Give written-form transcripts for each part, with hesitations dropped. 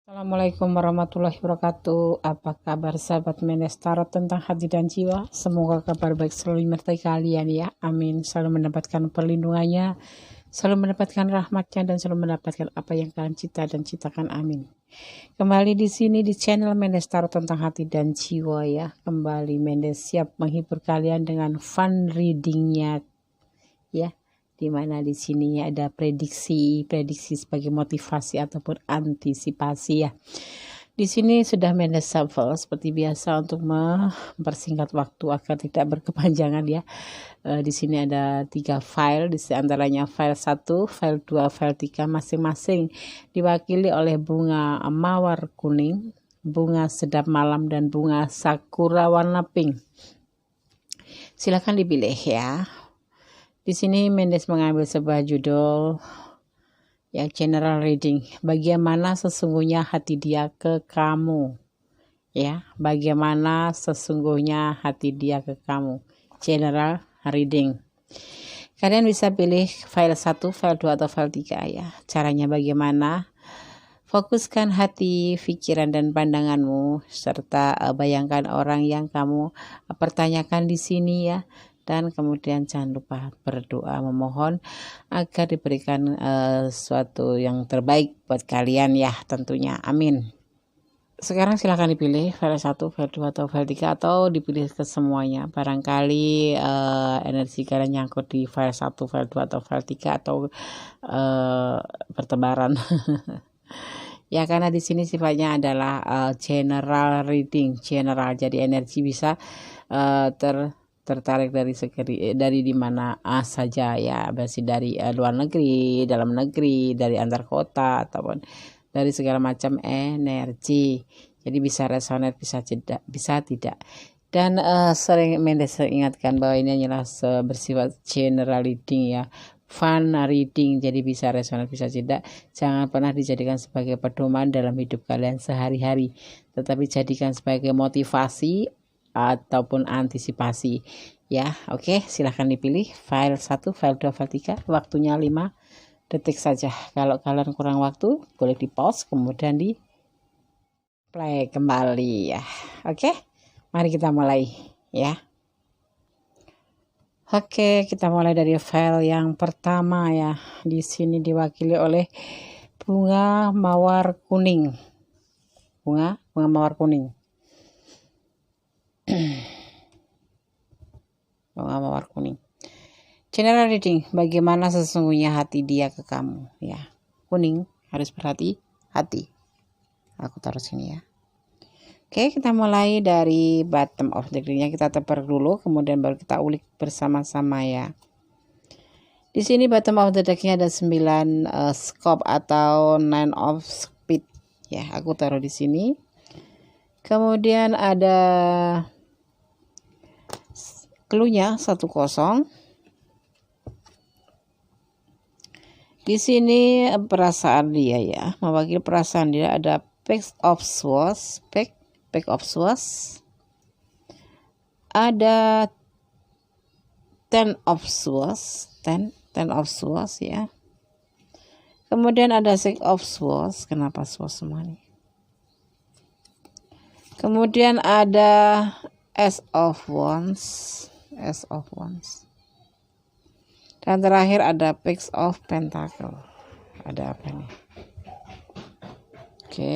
Assalamualaikum warahmatullahi wabarakatuh. Apa kabar sahabat Mendes Tarot tentang hati dan jiwa? Semoga kabar baik selalu menyertai kalian ya. Amin. Selalu mendapatkan perlindungannya, selalu mendapatkan rahmatnya, dan selalu mendapatkan apa yang kalian cita dan citakan. Amin. Kembali di sini di channel Mendes Tarot tentang hati dan jiwa ya. Kembali Mendes siap menghibur kalian dengan fun readingnya ya. Dimana di sini ada prediksi sebagai motivasi ataupun antisipasi ya. Di sini sudah Mendes shuffle seperti biasa untuk mempersingkat waktu agar tidak berkepanjangan ya. Di sini ada 3 file, di antaranya file 1, file 2, file 3 masing-masing diwakili oleh bunga mawar kuning, bunga sedap malam, dan bunga sakura warna pink. Silakan dipilih ya. Di sini Mendes mengambil sebuah judul yang general reading. Bagaimana sesungguhnya hati dia ke kamu? Ya, bagaimana sesungguhnya hati dia ke kamu? General reading. Kalian bisa pilih file 1, file 2, atau file 3 ya. Caranya bagaimana? Fokuskan hati, pikiran, dan pandanganmu serta bayangkan orang yang kamu pertanyakan di sini ya. Dan kemudian jangan lupa berdoa memohon agar diberikan sesuatu yang terbaik buat kalian ya tentunya. Amin. Sekarang silahkan dipilih file 1, file 2, atau file 3, atau dipilih ke semuanya. Barangkali energi kalian nyangkut di file 1, file 2, atau file 3, atau bertebaran. Ya, karena di sini sifatnya adalah general reading, general. Jadi energi bisa tertarik dari di mana saja ya, masih dari luar negeri, dalam negeri, dari antar kota, ataupun dari segala macam energi. Jadi bisa resonate, bisa tidak. Dan sering Mendes ingatkan bahwa ini hanyalah bersifat general reading ya, fun reading, jadi bisa resonate, bisa tidak. Jangan pernah dijadikan sebagai pedoman dalam hidup kalian sehari-hari, tetapi jadikan sebagai motivasi ataupun antisipasi ya. Oke, silahkan dipilih file 1, file 2, file 3. Waktunya 5 detik saja. Kalau kalian kurang waktu boleh di pause kemudian di play kembali ya. Oke, mari kita mulai ya. Oke, kita mulai dari file yang pertama ya. Di sini diwakili oleh bunga mawar kuning. Bunga mawar kuning. Bunga mawar kuning. General reading, bagaimana sesungguhnya hati dia ke kamu ya. Kuning, harus berhati-hati. Aku taruh sini ya. Oke, kita mulai dari bottom of the decknya. Kita tebar dulu, kemudian baru kita ulik bersama-sama ya. Di sini bottom of the decknya ada 9 scope atau 9 of speed ya. Aku taruh di sini. Kemudian ada clue-nya 10. Di sini perasaan dia ya, mewakili perasaan dia ada Page of Swords, Page of Swords. Ada Ten of Swords, Ten of Swords ya. Kemudian ada Six of Swords. Kenapa Swords semua nih? Kemudian ada Ace of Wands. Dan terakhir ada Page of Pentacle. Ada apa nih? Oke.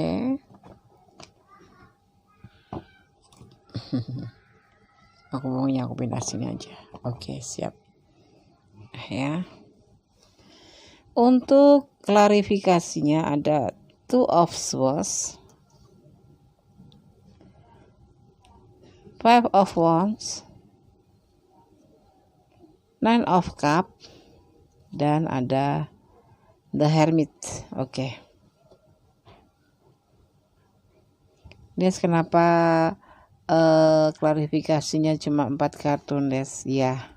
Aku pindah sini aja. Oke, siap. Ya. Untuk klarifikasinya ada Two of Swords, Five of Wands, Nine of Cup, dan ada The Hermit. Oke. Des, kenapa klarifikasinya cuma 4 kartu Des? Ya,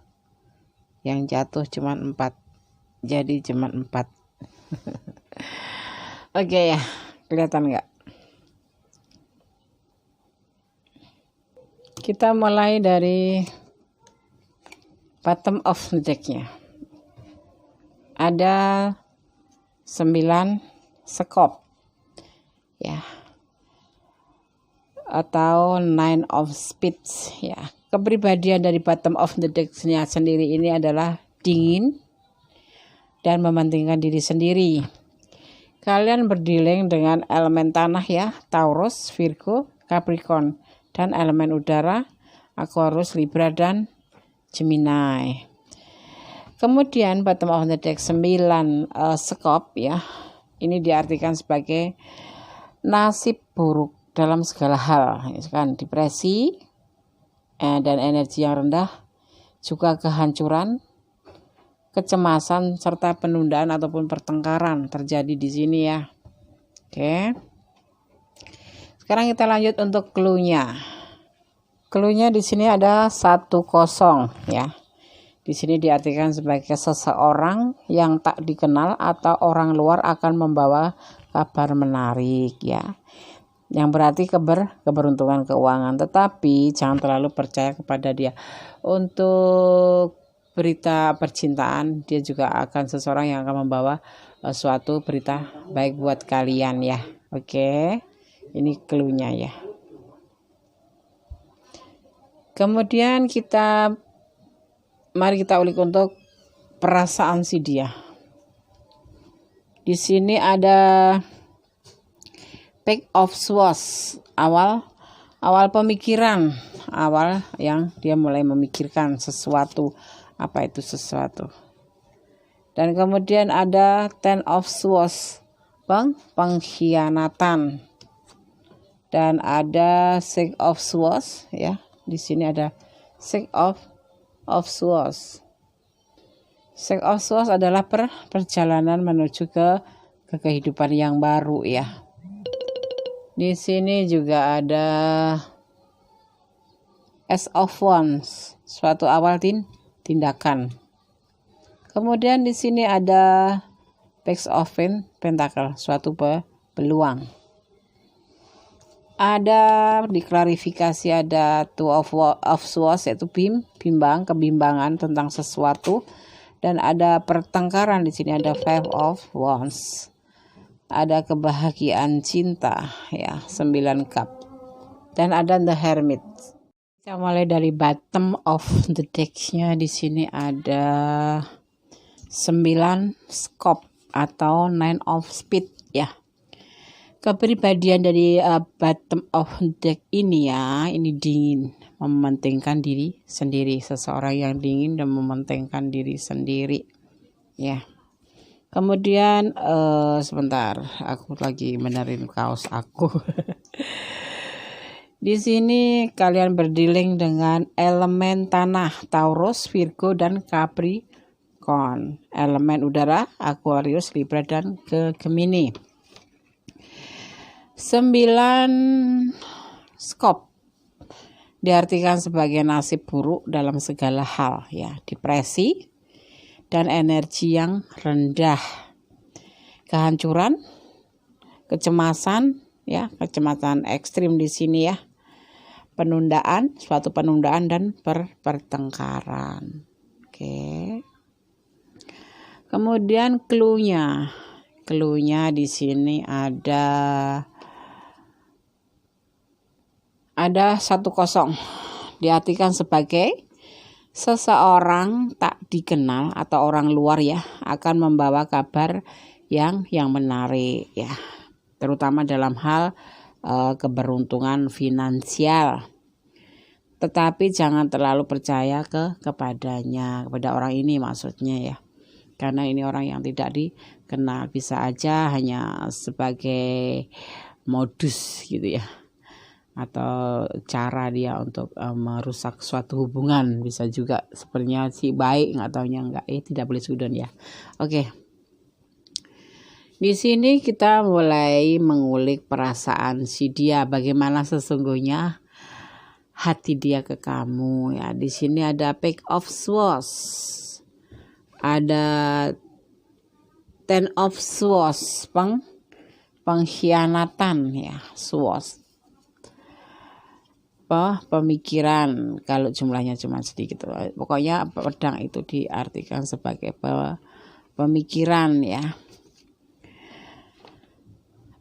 yang jatuh cuma 4, jadi cuma 4. Oke ya, kelihatan nggak? Kita mulai dari bottom of the decknya. Ada 9 scope ya. atau Nine of Spades ya. Kepribadian dari bottom of the deck-nya sendiri ini adalah dingin dan mementingkan diri sendiri. Kalian berdealing dengan elemen tanah ya, Taurus, Virgo, Capricorn, dan elemen udara, Aquarius, Libra, dan Gemini. Kemudian bottom of the deck 9 skop ya. Ini diartikan sebagai nasib buruk dalam segala hal, ya kan, depresi dan energi yang rendah, juga kehancuran, kecemasan serta penundaan ataupun pertengkaran terjadi di sini ya. Oke. Sekarang kita lanjut untuk clue-nya. Clue-nya di sini ada 10 ya. Di sini diartikan sebagai seseorang yang tak dikenal atau orang luar akan membawa kabar menarik ya. Yang berarti keberuntungan keuangan, tetapi jangan terlalu percaya kepada dia. Untuk berita percintaan, dia juga akan seseorang yang akan membawa suatu berita baik buat kalian ya. Oke, ini clue-nya ya. Kemudian mari kita ulik untuk perasaan si dia. Di sini ada Page of Swords, awal pemikiran, awal yang dia mulai memikirkan sesuatu. Apa itu sesuatu? Dan kemudian ada Ten of Swords, pengkhianatan. Dan ada Six of Swords ya. Di sini ada Six of Swords. Six of Swords adalah perjalanan menuju ke kehidupan yang baru ya. Di sini juga ada Ace of Wands, suatu awal tindakan. Kemudian di sini ada Page of Pentacle, suatu peluang. Ada diklarifikasi, ada Two of Swords, yaitu kebimbangan tentang sesuatu, dan ada pertengkaran. Di sini ada Five of Wands. Ada kebahagiaan cinta ya, 9 cup. Dan ada The Hermit. Kita mulai dari bottom of the deck-nya. Di sini ada 9 skop atau 9 of speed ya. Kepribadian dari bottom of the deck ini ya, ini dingin, mementingkan diri sendiri, seseorang yang dingin dan mementingkan diri sendiri ya. Kemudian sebentar, aku lagi benerin kaos aku. Di sini kalian berdealing dengan elemen tanah, Taurus, Virgo, dan Capricorn. Elemen udara, Aquarius, Libra, dan Gemini. 9 skop diartikan sebagai nasib buruk dalam segala hal ya, depresi dan energi yang rendah, kehancuran, kecemasan ya, kecemasan ekstrim di sini ya. Suatu penundaan dan pertengkaran. Oke. Kemudian clue-nya di sini ada 10, diartikan sebagai seseorang tak dikenal atau orang luar ya akan membawa kabar yang keberuntungan ya, terutama dalam hal keberuntungan finansial. Tetapi jangan terlalu percaya kepada orang ini maksudnya ya. Karena ini orang yang tidak dikenal, bisa aja hanya sebagai modus gitu ya. Atau cara dia untuk merusak suatu hubungan, bisa juga sepertinya si baik, nggak taunya enggak, tidak boleh sudon ya. Oke. Di sini kita mulai mengulik perasaan si dia, bagaimana sesungguhnya hati dia ke kamu ya. Di sini ada Page of Swords, ada Ten of Swords, pengkhianatan ya, Swords. Pemikiran, kalau jumlahnya cuma sedikit, pokoknya pedang itu diartikan sebagai pemikiran ya.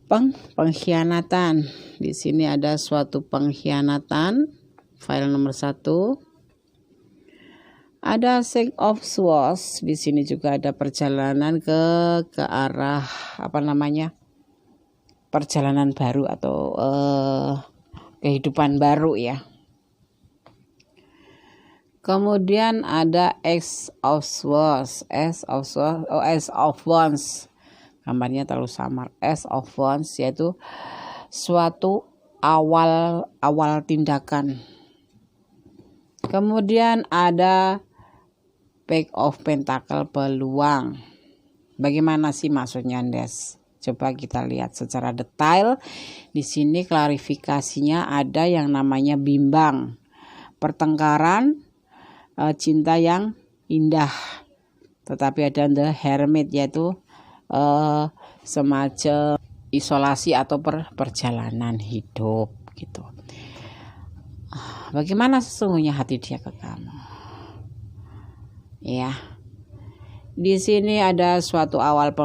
Pengkhianatan. Di sini ada suatu pengkhianatan, file nomor 1. Ada Six of Swords. Di sini juga ada perjalanan ke arah perjalanan baru atau kehidupan baru ya. Kemudian ada Ace of Swords, Ace of Wands. Gambarnya terlalu samar. Ace of Wands yaitu suatu awal tindakan. Kemudian ada Page of Pentacle, peluang. Bagaimana sih maksudnya, Des? Coba kita lihat secara detail. Di sini klarifikasinya ada yang namanya bimbang, pertengkaran, cinta yang indah. Tetapi ada The Hermit yaitu semacam isolasi atau perjalanan hidup gitu. Bagaimana sesungguhnya hati dia ke kamu? Ya. Di sini ada suatu awal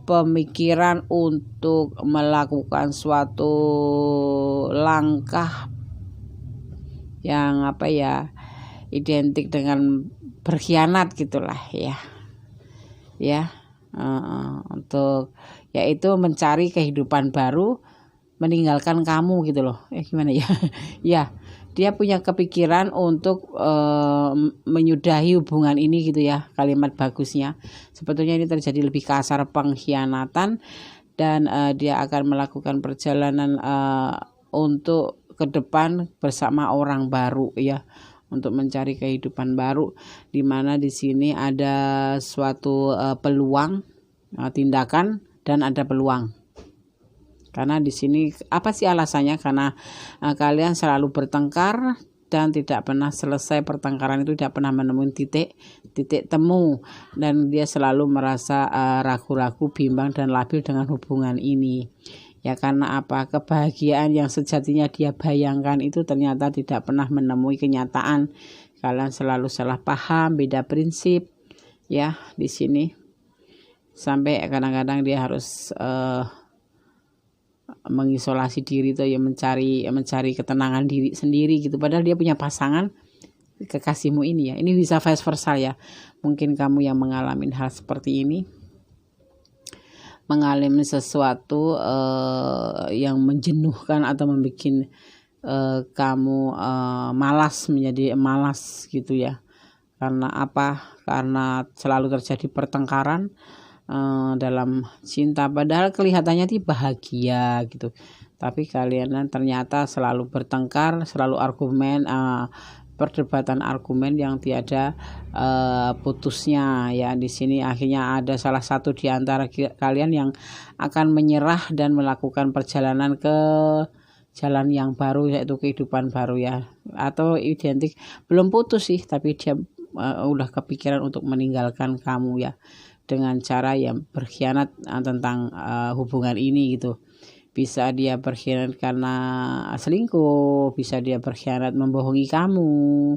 pemikiran untuk melakukan suatu langkah yang identik dengan berkhianat gitulah ya. Untuk yaitu mencari kehidupan baru, meninggalkan kamu gitu loh. Gimana ya? Ya, dia punya kepikiran untuk menyudahi hubungan ini gitu ya. Kalimat bagusnya. Sebetulnya ini terjadi lebih kasar, pengkhianatan, dan dia akan melakukan perjalanan untuk ke depan bersama orang baru ya, untuk mencari kehidupan baru, di mana di sini ada suatu peluang, tindakan, dan ada peluang. Karena di sini apa sih alasannya? Karena kalian selalu bertengkar dan tidak pernah selesai pertengkaran itu, tidak pernah menemui titik temu, dan dia selalu merasa ragu-ragu, bimbang dan labil dengan hubungan ini. Ya karena apa? Kebahagiaan yang sejatinya dia bayangkan itu ternyata tidak pernah menemui kenyataan. Kalian selalu salah paham, beda prinsip ya di sini. Sampai kadang-kadang dia harus mengisolasi diri tuh ya, mencari ketenangan diri sendiri gitu. Padahal dia punya pasangan, kekasihmu ini ya. Ini bisa vice versa ya. Mungkin kamu yang mengalami hal seperti ini, mengalami sesuatu yang menjenuhkan atau membuat kamu menjadi malas gitu ya. Karena apa? Karena selalu terjadi pertengkaran dalam cinta, padahal kelihatannya sih bahagia gitu, tapi kalian ternyata selalu bertengkar, selalu argumen, perdebatan argumen yang tiada putusnya ya. Di sini akhirnya ada salah satu di antara kalian yang akan menyerah dan melakukan perjalanan ke jalan yang baru, yaitu kehidupan baru ya, atau identik belum putus sih, tapi dia udah kepikiran untuk meninggalkan kamu ya, dengan cara yang berkhianat tentang hubungan ini gitu. Bisa dia berkhianat karena selingkuh, bisa dia berkhianat membohongi kamu,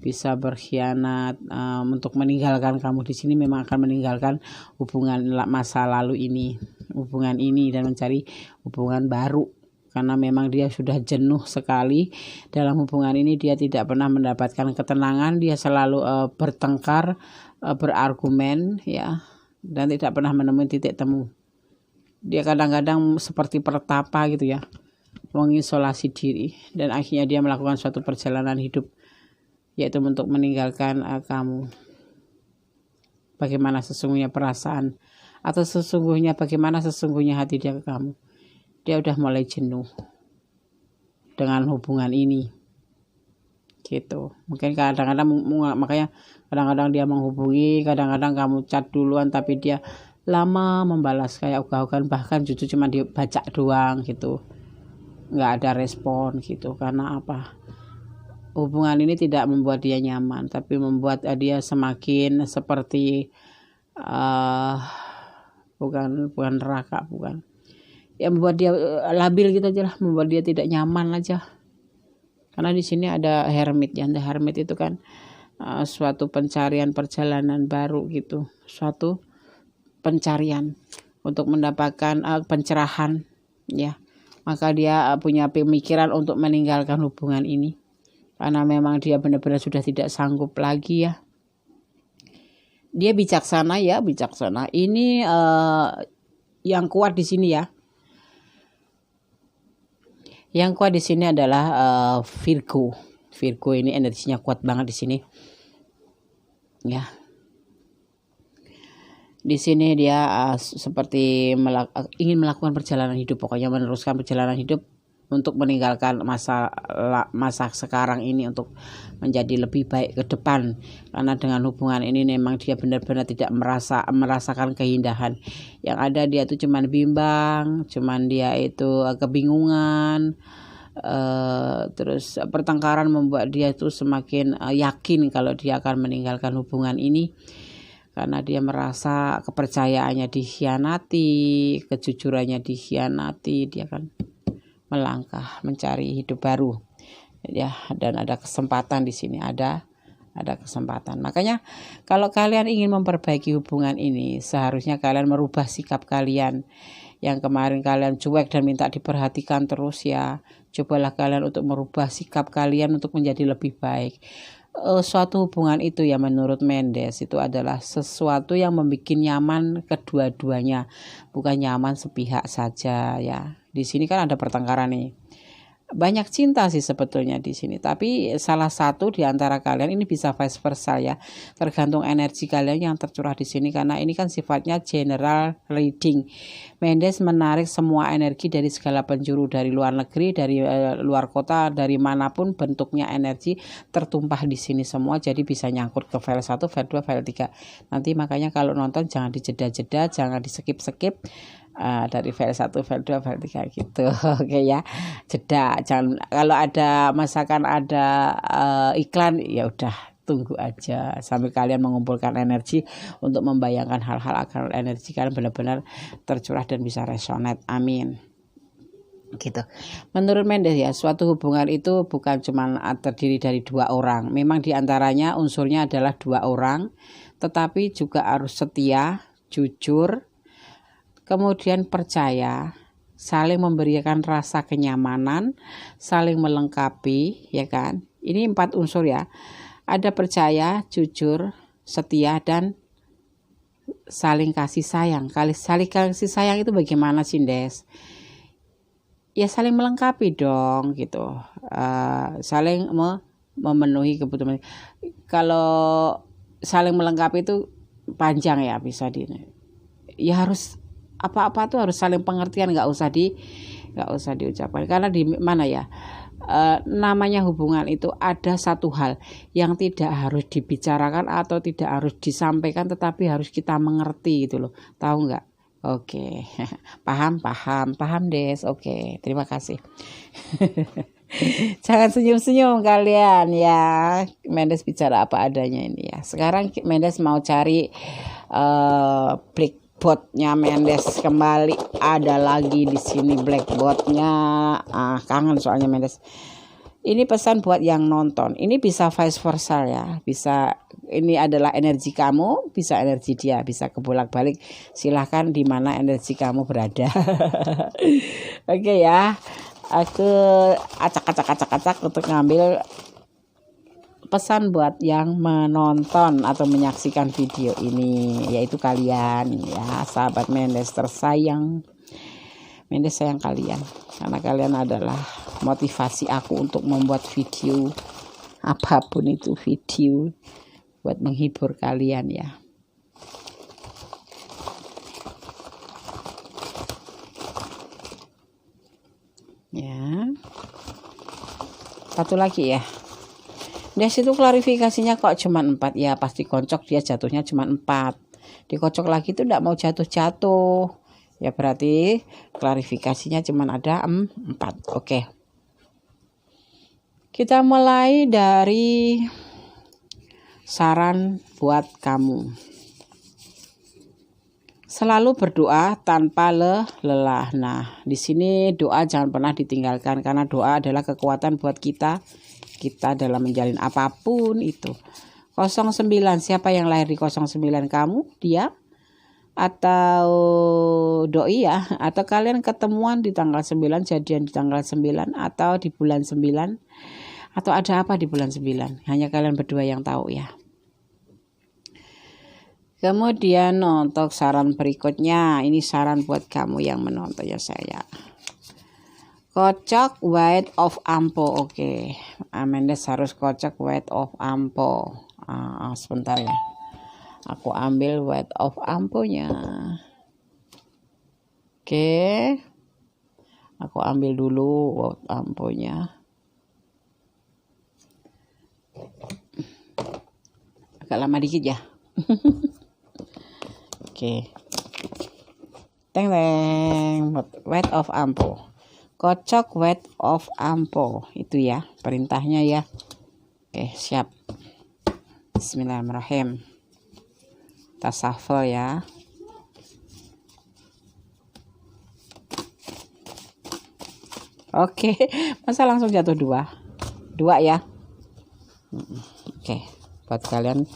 bisa berkhianat untuk meninggalkan kamu. Di sini memang akan meninggalkan hubungan masa lalu ini, hubungan ini, dan mencari hubungan baru. Karena memang dia sudah jenuh sekali dalam hubungan ini, dia tidak pernah mendapatkan ketenangan, dia selalu bertengkar, berargumen ya, dan tidak pernah menemui titik temu. Dia kadang-kadang seperti pertapa gitu ya, mengisolasi diri, dan akhirnya dia melakukan suatu perjalanan hidup, yaitu untuk meninggalkan kamu. Bagaimana sesungguhnya perasaan, atau bagaimana sesungguhnya hati dia ke kamu? Dia udah mulai jenuh dengan hubungan ini gitu. Mungkin kadang-kadang, makanya kadang-kadang dia menghubungi, kadang-kadang kamu chat duluan tapi dia lama membalas, kayak ogah-ogahan, bahkan justru cuma dibaca doang gitu, nggak ada respon gitu. Karena apa? Hubungan ini tidak membuat dia nyaman, tapi membuat dia semakin seperti bukan neraka, bukan, ya membuat dia labil gitu aja lah, membuat dia tidak nyaman aja. Karena di sini ada hermit ya, the hermit itu kan suatu pencarian, perjalanan baru gitu, suatu pencarian untuk mendapatkan pencerahan ya. Maka dia punya pemikiran untuk meninggalkan hubungan ini. Karena memang dia benar-benar sudah tidak sanggup lagi ya. Dia bijaksana ya, bijaksana. Ini yang kuat di sini ya. Yang kuat di sini adalah Virgo. Virgo ini energinya kuat banget di sini. Ya. Di sini dia seperti ingin melakukan perjalanan hidup, pokoknya meneruskan perjalanan hidup untuk meninggalkan masa sekarang ini untuk menjadi lebih baik ke depan. Karena dengan hubungan ini memang dia benar-benar tidak merasakan keindahan. Yang ada dia itu cuman bimbang, cuman dia itu kebingungan. Terus pertengkaran membuat dia itu semakin yakin kalau dia akan meninggalkan hubungan ini. Karena dia merasa kepercayaannya dikhianati, kejujurannya dikhianati, dia akan melangkah mencari hidup baru. Ya, dan ada kesempatan di sini, ada kesempatan. Makanya kalau kalian ingin memperbaiki hubungan ini, seharusnya kalian merubah sikap kalian. Yang kemarin kalian cuek dan minta diperhatikan terus ya. Cobalah kalian untuk merubah sikap kalian untuk menjadi lebih baik. Suatu hubungan itu ya menurut Mendes itu adalah sesuatu yang membuat nyaman kedua-duanya, bukan nyaman sepihak saja ya. Di sini kan ada pertengkaran nih. Banyak cinta sih sebetulnya di sini, tapi salah satu di antara kalian ini bisa vice versa ya. Tergantung energi kalian yang tercurah di sini karena ini kan sifatnya general reading. Mendes menarik semua energi dari segala penjuru, dari luar negeri, dari luar kota, dari manapun bentuknya energi tertumpah di sini semua, jadi bisa nyangkut ke file 1, file 2, file 3. Nanti makanya kalau nonton jangan dijeda-jeda, jangan di-skip-skip. Dari file 1, file 2, file 3 gitu. Oke ya. Jeda, jangan kalau ada misalkan ada iklan ya udah tunggu aja sambil kalian mengumpulkan energi untuk membayangkan hal-hal agar energi kalian benar-benar tercurah dan bisa resonate. Amin. Gitu. Menurut Mendes ya, suatu hubungan itu bukan cuma terdiri dari dua orang. Memang diantaranya unsurnya adalah dua orang, tetapi juga harus setia, jujur, kemudian percaya, saling memberikan rasa kenyamanan, saling melengkapi, ya kan? Ini 4 unsur ya. Ada percaya, jujur, setia, dan saling kasih sayang. Saling kasih sayang itu bagaimana sih, Des? Ya saling melengkapi dong, gitu. Saling memenuhi kebutuhan. Kalau saling melengkapi itu panjang ya, bisa ya harus apa-apa tuh harus saling pengertian, nggak usah diucapkan karena di mana ya namanya hubungan itu ada satu hal yang tidak harus dibicarakan atau tidak harus disampaikan tetapi harus kita mengerti gitu loh, tahu nggak? Oke. paham Des. Oke, terima kasih. Jangan senyum-senyum kalian ya. Mendes bicara apa adanya ini ya. Sekarang Mendes mau cari blackboardnya Mendes kembali, ada lagi di sini blackboardnya. Kangen soalnya Mendes. Ini pesan buat yang nonton. Ini bisa vice versa ya. Bisa ini adalah energi kamu, bisa energi dia, bisa kebolak-balik. Silahkan di mana energi kamu berada. Oke ya. Aku acak-acak untuk ngambil pesan buat yang menonton atau menyaksikan video ini, yaitu kalian ya, sahabat Mendes tersayang. Mendes sayang kalian karena kalian adalah motivasi aku untuk membuat video, apapun itu video buat menghibur kalian ya. Ya. Satu lagi ya. Des itu klarifikasinya kok cuma 4 ya, pasti kocok dia jatuhnya cuma 4. Dikocok lagi itu enggak mau jatuh-jatuh. Ya berarti klarifikasinya cuma ada 4. Oke. Kita mulai dari saran buat kamu. Selalu berdoa tanpa lelah. Nah, di sini doa jangan pernah ditinggalkan karena doa adalah kekuatan buat kita dalam menjalin apapun itu. 09, siapa yang lahir di 09 kamu? Dia atau doi ya, atau kalian ketemuan di tanggal 9, jadian di tanggal 9 atau di bulan 9, atau ada apa di bulan 9, hanya kalian berdua yang tahu ya. Kemudian untuk saran berikutnya, ini saran buat kamu yang menonton ya saya. Kocok White of Ampo. Oke, Mendes harus kocok White of Ampo. Sebentar ya, aku ambil White of Ampo-nya. Oke, aku ambil dulu White Ampo-nya. Agak lama dikit ya. Oke, teng White of Ampo. Kocok White of Ampo itu ya perintahnya ya. Oke, siap. Bismillahirrahmanirrahim. Kita shuffle ya. Oke, masa langsung jatuh dua ya. Oke, buat kalian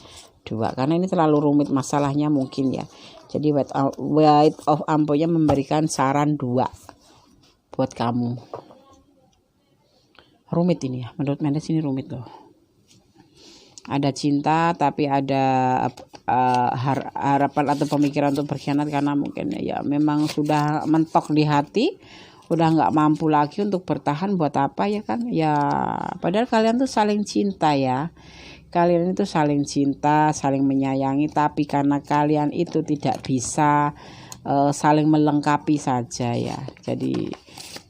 dua karena ini terlalu rumit masalahnya mungkin ya. Jadi White of Ampo-nya memberikan saran 2 buat kamu. Rumit ini ya, menurut Mendes ini rumit loh. Ada cinta tapi ada harapan atau pemikiran untuk berkhianat karena mungkin ya memang sudah mentok di hati, udah nggak mampu lagi untuk bertahan. Buat apa ya kan ya, padahal kalian tuh saling cinta ya. Kalian itu saling cinta, saling menyayangi, tapi karena kalian itu tidak bisa saling melengkapi saja ya. Jadi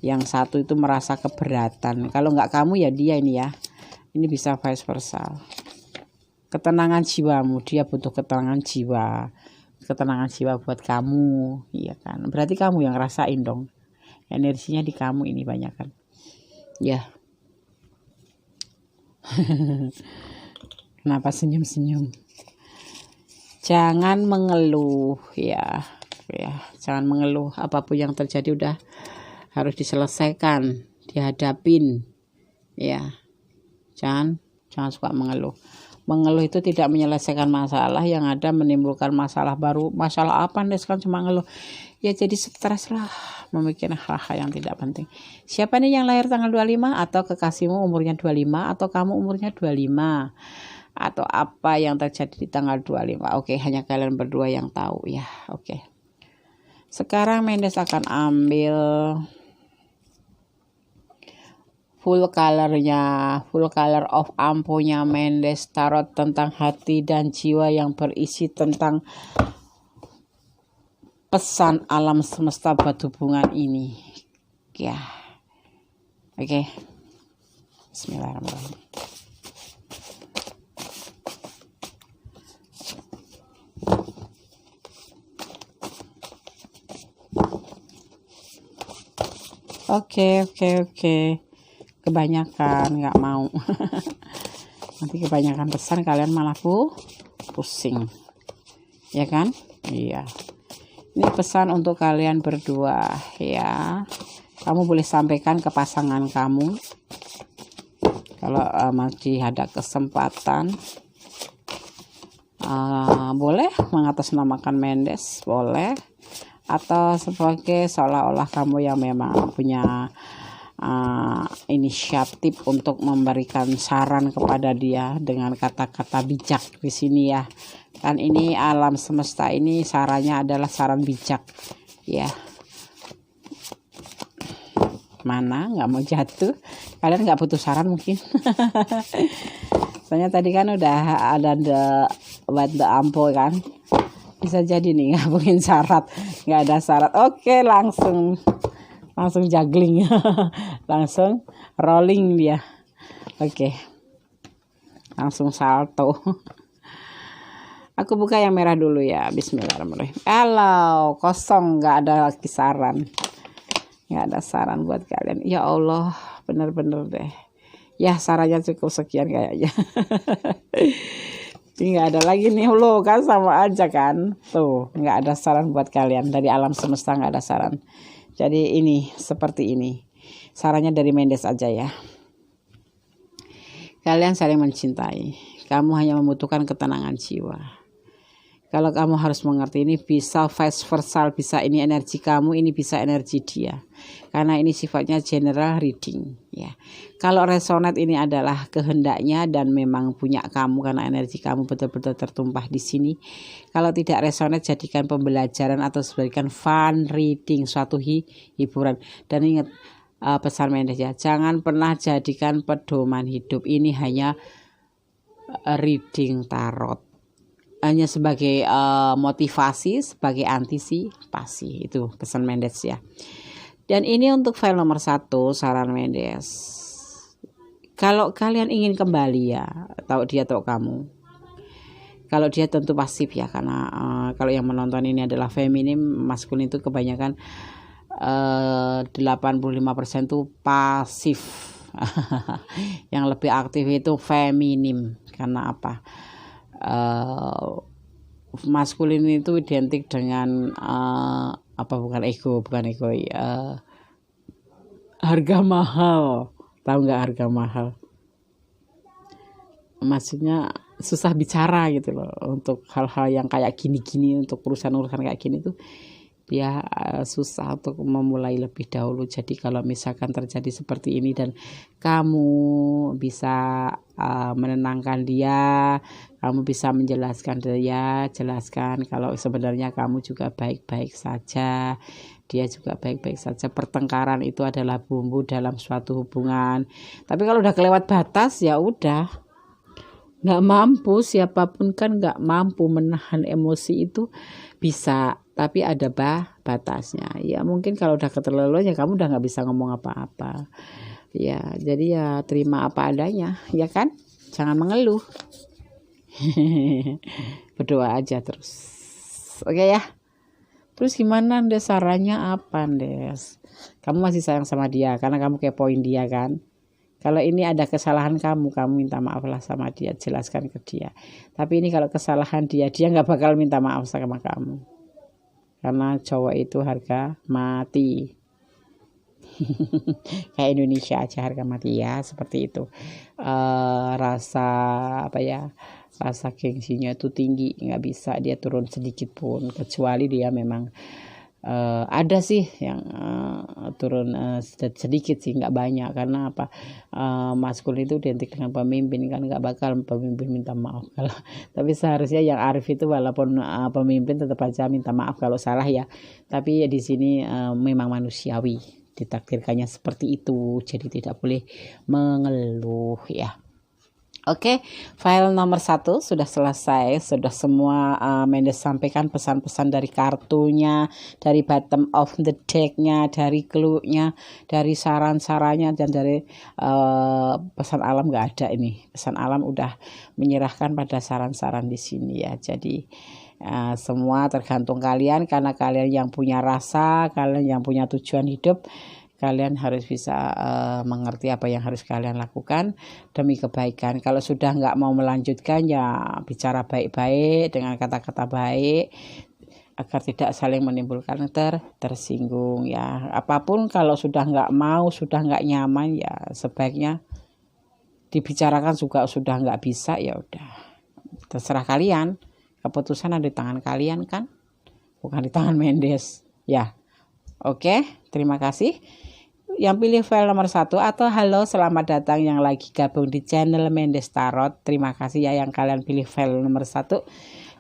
yang satu itu merasa keberatan. Kalau nggak kamu ya dia ini ya. Ini bisa vice versa. Ketenangan jiwamu, dia butuh ketenangan jiwa. Ketenangan jiwa buat kamu, iya kan. Berarti kamu yang rasain dong. Energinya di kamu ini banyak kan. Ya. Kenapa senyum-senyum? Jangan mengeluh ya. Jangan mengeluh, apapun yang terjadi udah harus diselesaikan, dihadapin ya. Jangan suka mengeluh. Mengeluh itu tidak menyelesaikan masalah, yang ada menimbulkan masalah baru. Masalah apa nih sekarang cuma ngeluh ya, jadi stres lah memikirkan hal-hal yang tidak penting. Siapa nih yang lahir tanggal 25, atau kekasihmu umurnya 25, atau kamu umurnya 25, atau apa yang terjadi di tanggal 25. Oke, hanya kalian berdua yang tahu ya. Oke, sekarang Mendes akan ambil full color of Ampo-nya Mendes, tarot tentang hati dan jiwa yang berisi tentang pesan alam semesta buat hubungan ini ya. Oke. Bismillahirrahmanirrahim. Oke. Kebanyakan nggak mau. Nanti kebanyakan pesan kalian malah pusing ya kan. Iya, ini pesan untuk kalian berdua ya. Kamu boleh sampaikan ke pasangan kamu kalau masih ada kesempatan. Boleh mengatasnamakan Mendes, boleh, atau sebagai seolah-olah kamu yang memang punya inisiatif untuk memberikan saran kepada dia dengan kata-kata bijak di sini ya. Kan ini alam semesta ini sarannya adalah saran bijak ya. Mana nggak mau jatuh, kalian nggak butuh saran mungkin. Soalnya tadi kan udah ada White the Ampo kan, bisa jadi nih nggak mungkin syarat, nggak ada syarat. Oke, langsung juggling. Langsung rolling dia. Oke, langsung salto. Aku buka yang merah dulu ya. Bismillahirrahmanirrahim. Halo, kosong, nggak ada lagi saran. Nggak ada saran buat kalian. Ya Allah, bener-bener deh. Ya, sarannya cukup sekian kayaknya. Jadi nggak ada lagi nih lo kan, sama aja kan. Tuh, nggak ada saran buat kalian. Dari alam semesta nggak ada saran. Jadi ini seperti ini. Sarannya dari Mendes aja ya. Kalian saling mencintai. Kamu hanya membutuhkan ketenangan jiwa. Kalau kamu harus mengerti, ini bisa vice versa, bisa ini energi kamu, ini bisa energi dia. Karena ini sifatnya general reading ya. Kalau resonate ini adalah kehendaknya dan memang punya kamu karena energi kamu betul-betul tertumpah di sini. Kalau tidak resonate, jadikan pembelajaran atau sebagian fun reading, suatu hiburan. Dan ingat pesan Mendes ya, jangan pernah jadikan pedoman hidup. Ini hanya reading tarot, hanya sebagai motivasi, sebagai antisipasi. Itu pesan Mendes ya. Dan ini untuk file nomor 1, saran Mendes. Kalau kalian ingin kembali ya, tahu dia tahu kamu. Kalau dia tentu pasif ya, karena kalau yang menonton ini adalah feminim, maskulin itu kebanyakan 85% itu pasif. Yang lebih aktif itu feminim. Karena apa? Maskulin itu identik dengan bukan ego harga mahal. Tahu nggak harga mahal? Maksudnya susah bicara gitu loh, untuk hal-hal yang kayak gini-gini, untuk urusan-urusan kayak gini tuh dia susah untuk memulai lebih dahulu. Jadi kalau misalkan terjadi seperti ini dan kamu bisa menenangkan dia, kamu bisa menjelaskan dia, jelaskan kalau sebenarnya kamu juga baik-baik saja, dia juga baik-baik saja. Pertengkaran itu adalah bumbu dalam suatu hubungan. Tapi kalau udah kelewat batas ya udah, nggak mampu, siapapun kan nggak mampu menahan emosi itu bisa, tapi ada batasnya ya. Mungkin kalau udah keterlaluan ya kamu udah nggak bisa ngomong apa-apa ya. Jadi ya terima apa adanya ya kan, jangan mengeluh. Berdoa aja terus, oke ya. Terus gimana Ndes, sarannya apa Ndes? Kamu masih sayang sama dia karena kamu kepoin dia kan. Kalau ini ada kesalahan kamu minta maaf lah sama dia, jelaskan ke dia. Tapi ini kalau kesalahan dia nggak bakal minta maaf sama kamu. Karena cowok itu harga mati. Kayak Indonesia aja harga mati ya, seperti itu. Rasa gengsinya itu tinggi, nggak bisa dia turun sedikit pun, kecuali dia memang ada sih yang turun sedikit sih, nggak banyak. Karena apa? Maskulin itu identik dengan pemimpin kan, nggak bakal pemimpin minta maaf kalau. Tapi seharusnya yang arif itu walaupun pemimpin tetap aja minta maaf kalau salah ya. Tapi ya di sini memang manusiawi, ditakdirkannya seperti itu, jadi tidak boleh mengeluh ya. Oke, file nomor 1 sudah selesai, sudah semua Mendes sampaikan pesan-pesan dari kartunya, dari bottom of the deck-nya, dari clue-nya, dari saran-sarannya, dan dari pesan alam nggak ada ini. Pesan alam udah menyerahkan pada saran-saran di sini ya. Jadi semua tergantung kalian, karena kalian yang punya rasa, kalian yang punya tujuan hidup. Kalian harus bisa mengerti apa yang harus kalian lakukan demi kebaikan. Kalau sudah nggak mau melanjutkan ya bicara baik-baik dengan kata-kata baik agar tidak saling menimbulkan tersinggung ya. Apapun kalau sudah nggak mau, sudah nggak nyaman ya sebaiknya dibicarakan. Juga sudah nggak bisa ya udah, terserah kalian. Keputusan ada di tangan kalian kan, bukan di tangan Mendes ya. Oke, terima kasih yang pilih file nomor 1, atau halo, selamat datang yang lagi gabung di channel Mendes Tarot. Terima kasih ya yang kalian pilih file nomor 1.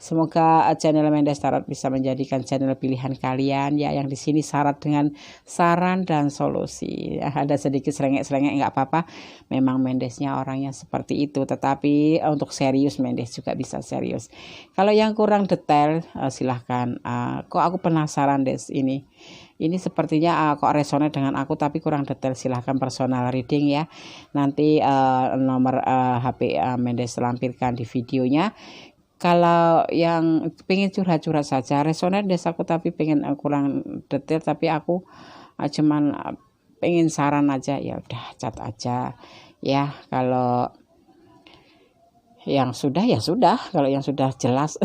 Semoga channel Mendes Tarot bisa menjadikan channel pilihan kalian ya, yang di sini syarat dengan saran dan solusi. Ada sedikit selengek-selengek nggak apa-apa, memang Mendesnya orangnya seperti itu. Tetapi untuk serius Mendes juga bisa serius. Kalau yang kurang detail silahkan. Kok aku penasaran Des, ini sepertinya kok resonate dengan aku tapi kurang detail, silahkan personal reading ya. Nanti nomor HP Mendes lampirkan di videonya. Kalau yang pengen curhat-curhat saja, resonate Des aku tapi pengen kurang detail, tapi aku cuman pengen saran aja, ya udah chat aja ya. Kalau yang sudah ya sudah, kalau yang sudah jelas.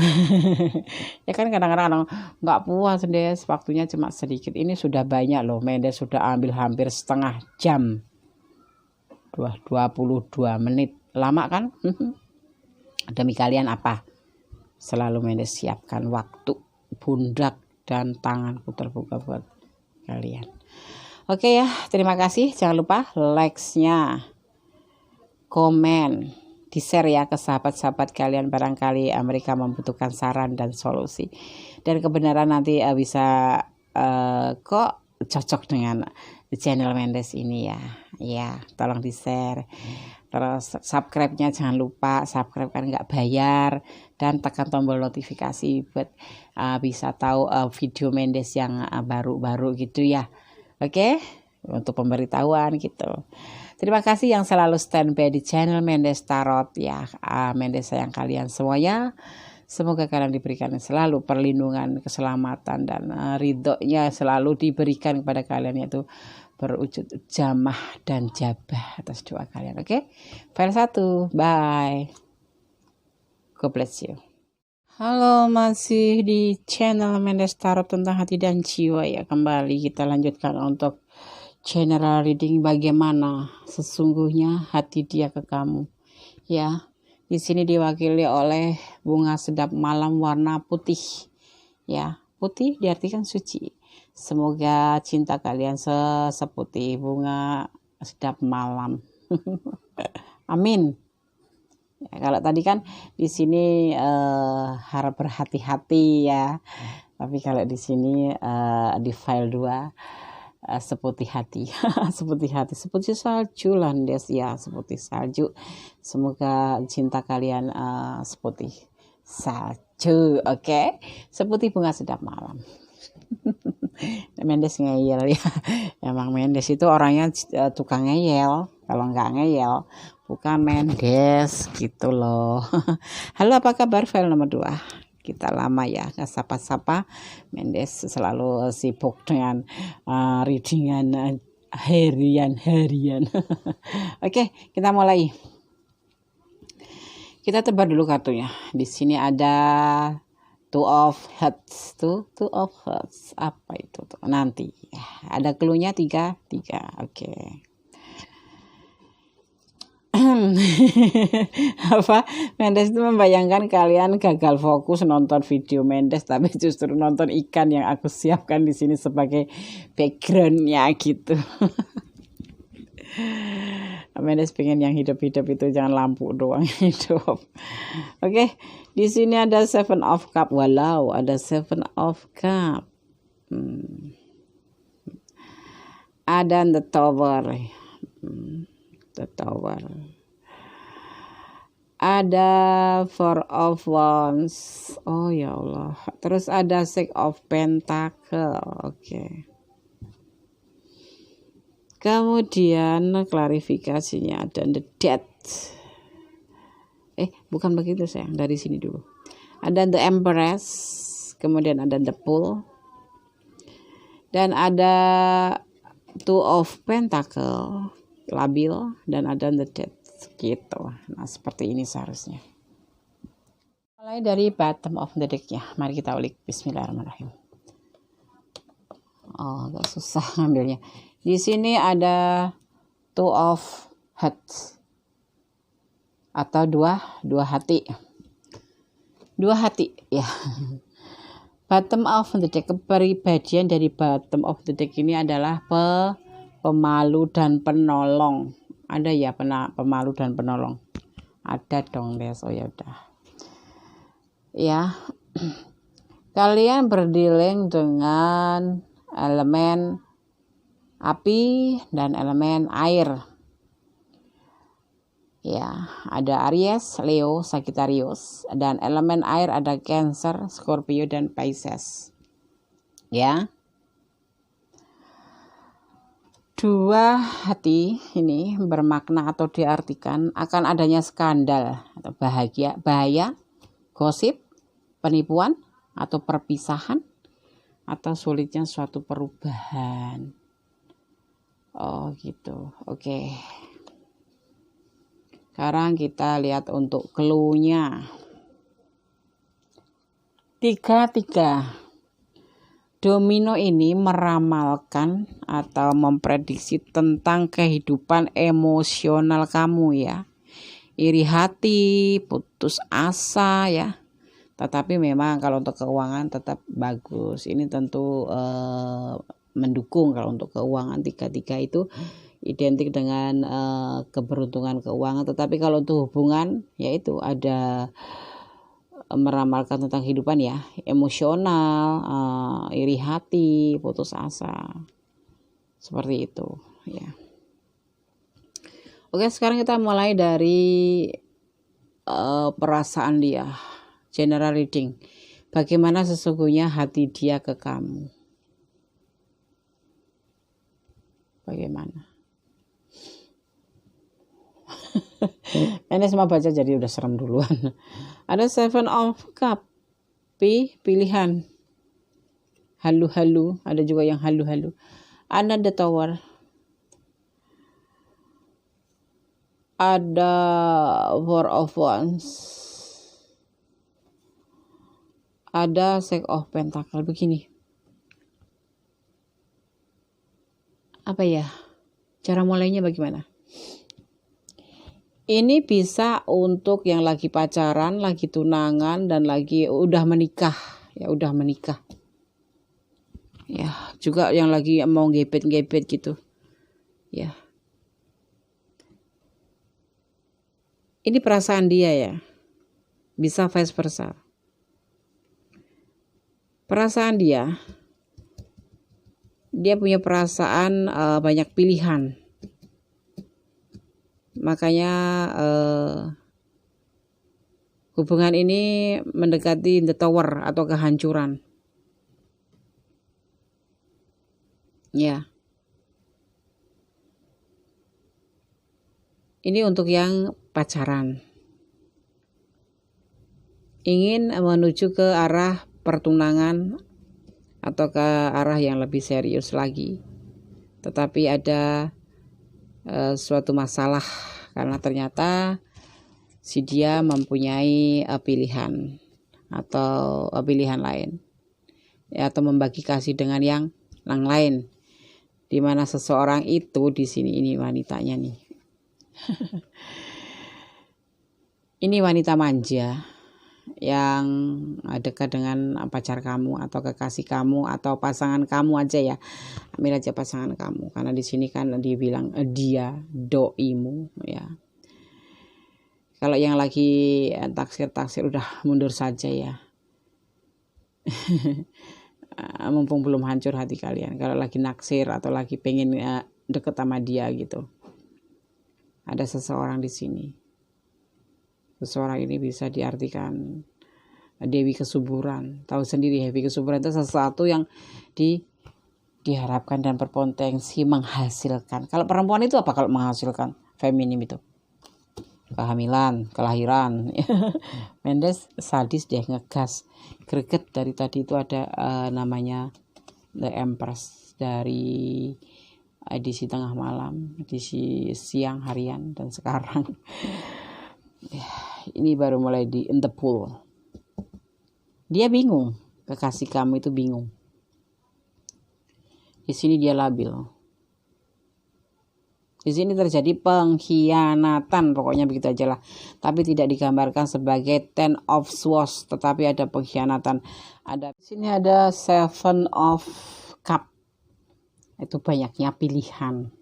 Ya kan kadang-kadang nggak puas Des, waktunya cuma sedikit. Ini sudah banyak loh, Mendes sudah ambil hampir setengah jam, 22 menit, lama kan? Demi kalian apa? Selalu Mendes siapkan waktu, pundak dan tanganku terbuka buat kalian. Oke ya, terima kasih. Jangan lupa likes-nya, komen, di-share ya ke sahabat-sahabat kalian, barangkali mereka membutuhkan saran dan solusi. Dan kebenaran nanti bisa kok cocok dengan channel Mendes ini ya. Ya, tolong di-share. Terus subscribe-nya jangan lupa, subscribe kan nggak bayar, dan tekan tombol notifikasi buat bisa tahu video Mendes yang baru-baru gitu ya. Oke, untuk pemberitahuan gitu. Terima kasih yang selalu standby di channel Mendes Tarot ya. Mendes sayang kalian semuanya. Semoga kalian diberikan selalu perlindungan, keselamatan, dan ridhonya selalu diberikan kepada kalian, yaitu berwujud jamah dan jabah atas doa kalian. Oke, file 1, bye. God bless you. Halo, masih di channel Mendes Tarot tentang hati dan jiwa ya. Kembali kita lanjutkan untuk general reading, bagaimana sesungguhnya hati dia ke kamu ya. Di sini diwakili oleh bunga sedap malam warna putih ya. Putih diartikan suci. Semoga cinta kalian seputih bunga sedap malam. Amin. Ya, kalau tadi kan di sini harap berhati-hati ya. Tapi kalau di sini di file 2 seputih hati. Seputih hati, seperti salju landes ya, seputih salju. Semoga cinta kalian seputih salju, oke? Seputih bunga sedap malam. Mendes ngeyel ya. Emang Mendes itu orangnya tukang ngeyel. Kalau nggak ngeyel bukan Mendes gitu loh. Halo, apa kabar? File nomor 2. Kita lama ya nggak sapa-sapa. Mendes selalu sibuk dengan readingan harian. Oke, kita mulai. Kita tebar dulu kartunya. Di sini ada Two of Hearts. Two of Hearts. Apa itu tuh? Nanti ada clue-nya 3. Oke. Apa, Mendes itu membayangkan kalian gagal fokus nonton video Mendes, tapi justru nonton ikan yang aku siapkan di sini sebagai backgroundnya gitu. Mendes pengen yang hidup-hidup itu, jangan lampu doang hidup. Oke, di sini ada Seven of Cup. Walau ada Seven of Cup. Ada The Tower. The Tower. Ada Four of Wands. Oh ya Allah. Terus ada Six of Pentacle. Oke. Kemudian klarifikasinya ada The Death. Bukan begitu sayang. Dari sini dulu. Ada The Empress. Kemudian ada The Fool. Dan ada Two of Pentacle. Labil, dan ada The Death gitu. Nah, seperti ini seharusnya. Mulai dari bottom of the deck ya. Mari kita ulik. Bismillahirrahmanirrahim. Agak susah ngambilnya. Di sini ada Two of Hearts atau dua hati. Dua hati ya. Bottom of the deck, kepribadian dari bottom of the deck ini adalah pemalu dan penolong. Ada ya pemalu dan penolong? Ada dong, Des. Oh ya udah. Ya. Kalian berdealing dengan elemen api dan elemen air. Ya, ada Aries, Leo, Sagittarius, dan elemen air ada Cancer, Scorpio, dan Pisces. Ya. Dua hati ini bermakna atau diartikan akan adanya skandal atau bahaya, gosip, penipuan, atau perpisahan, atau sulitnya suatu perubahan. Oh gitu, oke. Sekarang kita lihat untuk clue-nya. 3. Domino ini meramalkan atau memprediksi tentang kehidupan emosional kamu ya. Iri hati, putus asa ya. Tetapi memang kalau untuk keuangan tetap bagus. Ini tentu mendukung. Kalau untuk keuangan 33 itu identik dengan keberuntungan keuangan. Tetapi kalau untuk hubungan, yaitu ada meramalkan tentang kehidupan ya, emosional, iri hati, putus asa, seperti itu ya. Oke, sekarang kita mulai dari perasaan dia, general reading. Bagaimana sesungguhnya hati dia ke kamu? Bagaimana? Ini semua baca jadi udah serem duluan. Ada 7 of Cup, pilihan. Halu-halu, ada juga yang halu-halu. Ada the Tower. Ada Four of Wands. Ada Six of Pentacle. Begini. Apa ya? Cara mulainya bagaimana? Ini bisa untuk yang lagi pacaran, lagi tunangan, dan lagi udah menikah. Ya udah menikah. Ya, juga yang lagi mau gebet-gebet gitu. Ya. Ini perasaan dia ya. Bisa vice versa. Perasaan dia punya perasaan banyak pilihan. Makanya hubungan ini mendekati the tower atau kehancuran. Ya. Ini untuk yang pacaran. Ingin menuju ke arah pertunangan atau ke arah yang lebih serius lagi. Tetapi ada suatu masalah karena ternyata si dia mempunyai pilihan atau pilihan lain ya, atau membagi kasih dengan yang lain, di mana seseorang itu di sini ini wanitanya nih. Ini wanita manja yang dekat dengan pacar kamu atau kekasih kamu atau pasangan kamu aja ya. Ambil aja pasangan kamu karena di sini kan dibilang dia doimu ya. Kalau yang lagi taksir udah mundur saja ya. Mumpung belum hancur hati kalian. Kalau lagi naksir atau lagi pengen deket sama dia gitu. Ada seseorang di sini. Seseorang ini bisa diartikan Dewi Kesuburan. Tahu sendiri Dewi Kesuburan itu sesuatu yang diharapkan dan berpotensi menghasilkan. Kalau perempuan itu apa kalau menghasilkan? Feminim itu. Kehamilan, kelahiran. Mendes sadis deh, ngegas. Greget dari tadi itu ada namanya The Empress dari edisi tengah malam, edisi siang harian dan sekarang. Ini baru mulai di in the pool. Dia bingung, kekasih kamu itu bingung. Di sini dia labil. Di sini terjadi pengkhianatan, pokoknya begitu aja lah. Tapi tidak digambarkan sebagai 10 of Swords, tetapi ada pengkhianatan. Di sini ada 7 of Cup. Itu banyaknya pilihan.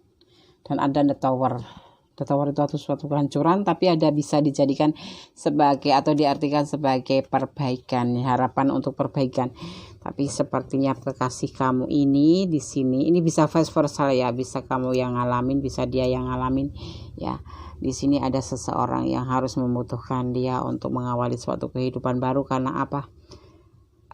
Dan ada the Tower. The Tower itu suatu kehancuran, tapi ada bisa dijadikan sebagai atau diartikan sebagai perbaikan, harapan untuk perbaikan. Tapi sepertinya kekasih kamu ini di sini, ini bisa vice versa ya, bisa kamu yang ngalamin, bisa dia yang ngalamin ya. Di sini ada seseorang yang harus membutuhkan dia untuk mengawali suatu kehidupan baru karena apa?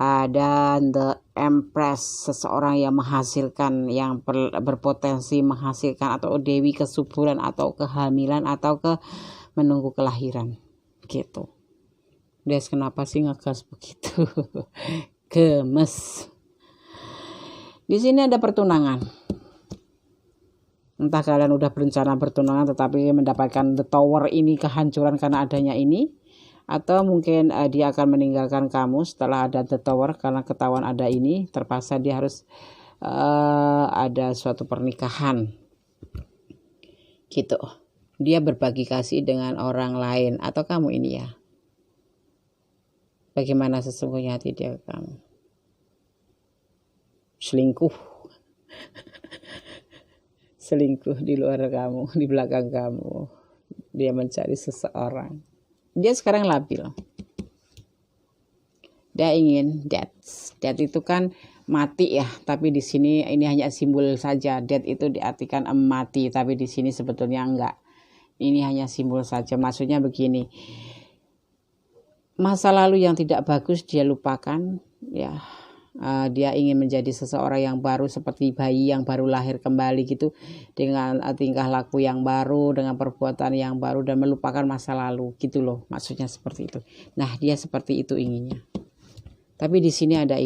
Ada the Empress, seseorang yang menghasilkan, yang berpotensi menghasilkan, atau Dewi Kesuburan atau kehamilan atau menunggu kelahiran gitu. Des, kenapa sih ngegas begitu? Gemes. Di sini ada pertunangan. Entah kalian udah berencana bertunangan tetapi mendapatkan the Tower ini kehancuran karena adanya ini. Atau mungkin dia akan meninggalkan kamu setelah ada the Tower karena ketahuan ada ini, terpaksa dia harus ada suatu pernikahan gitu. Dia berbagi kasih dengan orang lain atau kamu ini ya. bagaimana sesungguhnya hati dia ke kamu. Selingkuh di luar kamu, di belakang kamu. Dia mencari seseorang. Dia sekarang labil. Dia ingin death. Death itu kan mati ya, tapi di sini ini hanya simbol saja. Death itu diartikan mati, tapi di sini sebetulnya enggak. Ini hanya simbol saja. Maksudnya begini. Masa lalu yang tidak bagus dia lupakan, ya. Dia ingin menjadi seseorang yang baru, seperti bayi yang baru lahir kembali gitu, dengan tingkah laku yang baru, dengan perbuatan yang baru, dan melupakan masa lalu gitu loh, maksudnya seperti itu. Nah, dia seperti itu inginnya. Tapi di sini ada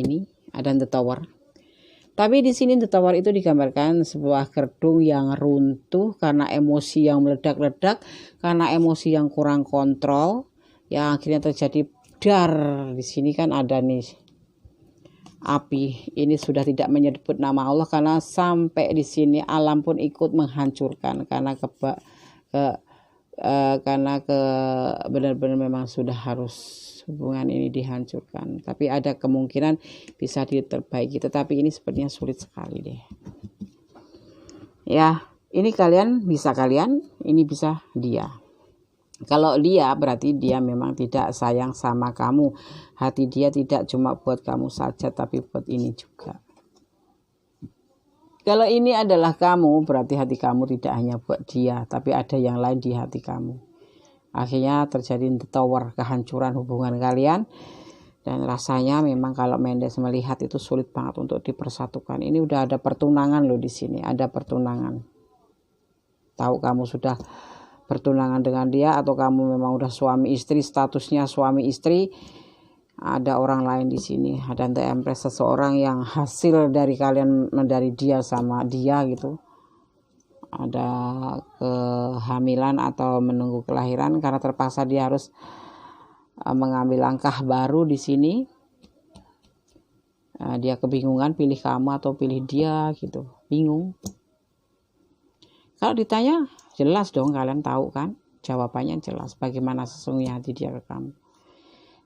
The Tower. Tapi di sini The Tower itu digambarkan sebuah gedung yang runtuh karena emosi yang meledak-ledak, karena emosi yang kurang kontrol, yang akhirnya terjadi dar. Di sini kan ada nih api, ini sudah tidak menyebut nama Allah, karena sampai di sini alam pun ikut menghancurkan karena benar-benar memang sudah harus hubungan ini dihancurkan. Tapi ada kemungkinan bisa diperbaiki, tetapi ini sepertinya sulit sekali deh. Ya, ini ini bisa dia. Kalau dia berarti dia memang tidak sayang sama kamu. Hati dia tidak cuma buat kamu saja, tapi buat ini juga. Kalau ini adalah kamu, berarti hati kamu tidak hanya buat dia, tapi ada yang lain di hati kamu. Akhirnya terjadi The Tower, kehancuran hubungan kalian. Dan rasanya memang kalau Mendes melihat itu sulit banget untuk dipersatukan. Ini udah ada pertunangan loh di sini, ada pertunangan. Tahu kamu sudah bertunangan dengan dia, atau kamu memang udah suami istri, statusnya suami istri, ada orang lain di sini. Ada The Empress, seseorang yang hasil dari kalian, dari dia sama dia gitu. Ada kehamilan atau menunggu kelahiran, karena terpaksa dia harus mengambil langkah baru di sini. Dia kebingungan pilih kamu atau pilih dia gitu, bingung. Kalau ditanya jelas dong, kalian tahu kan jawabannya jelas bagaimana sesungguhnya hati dia ke kamu.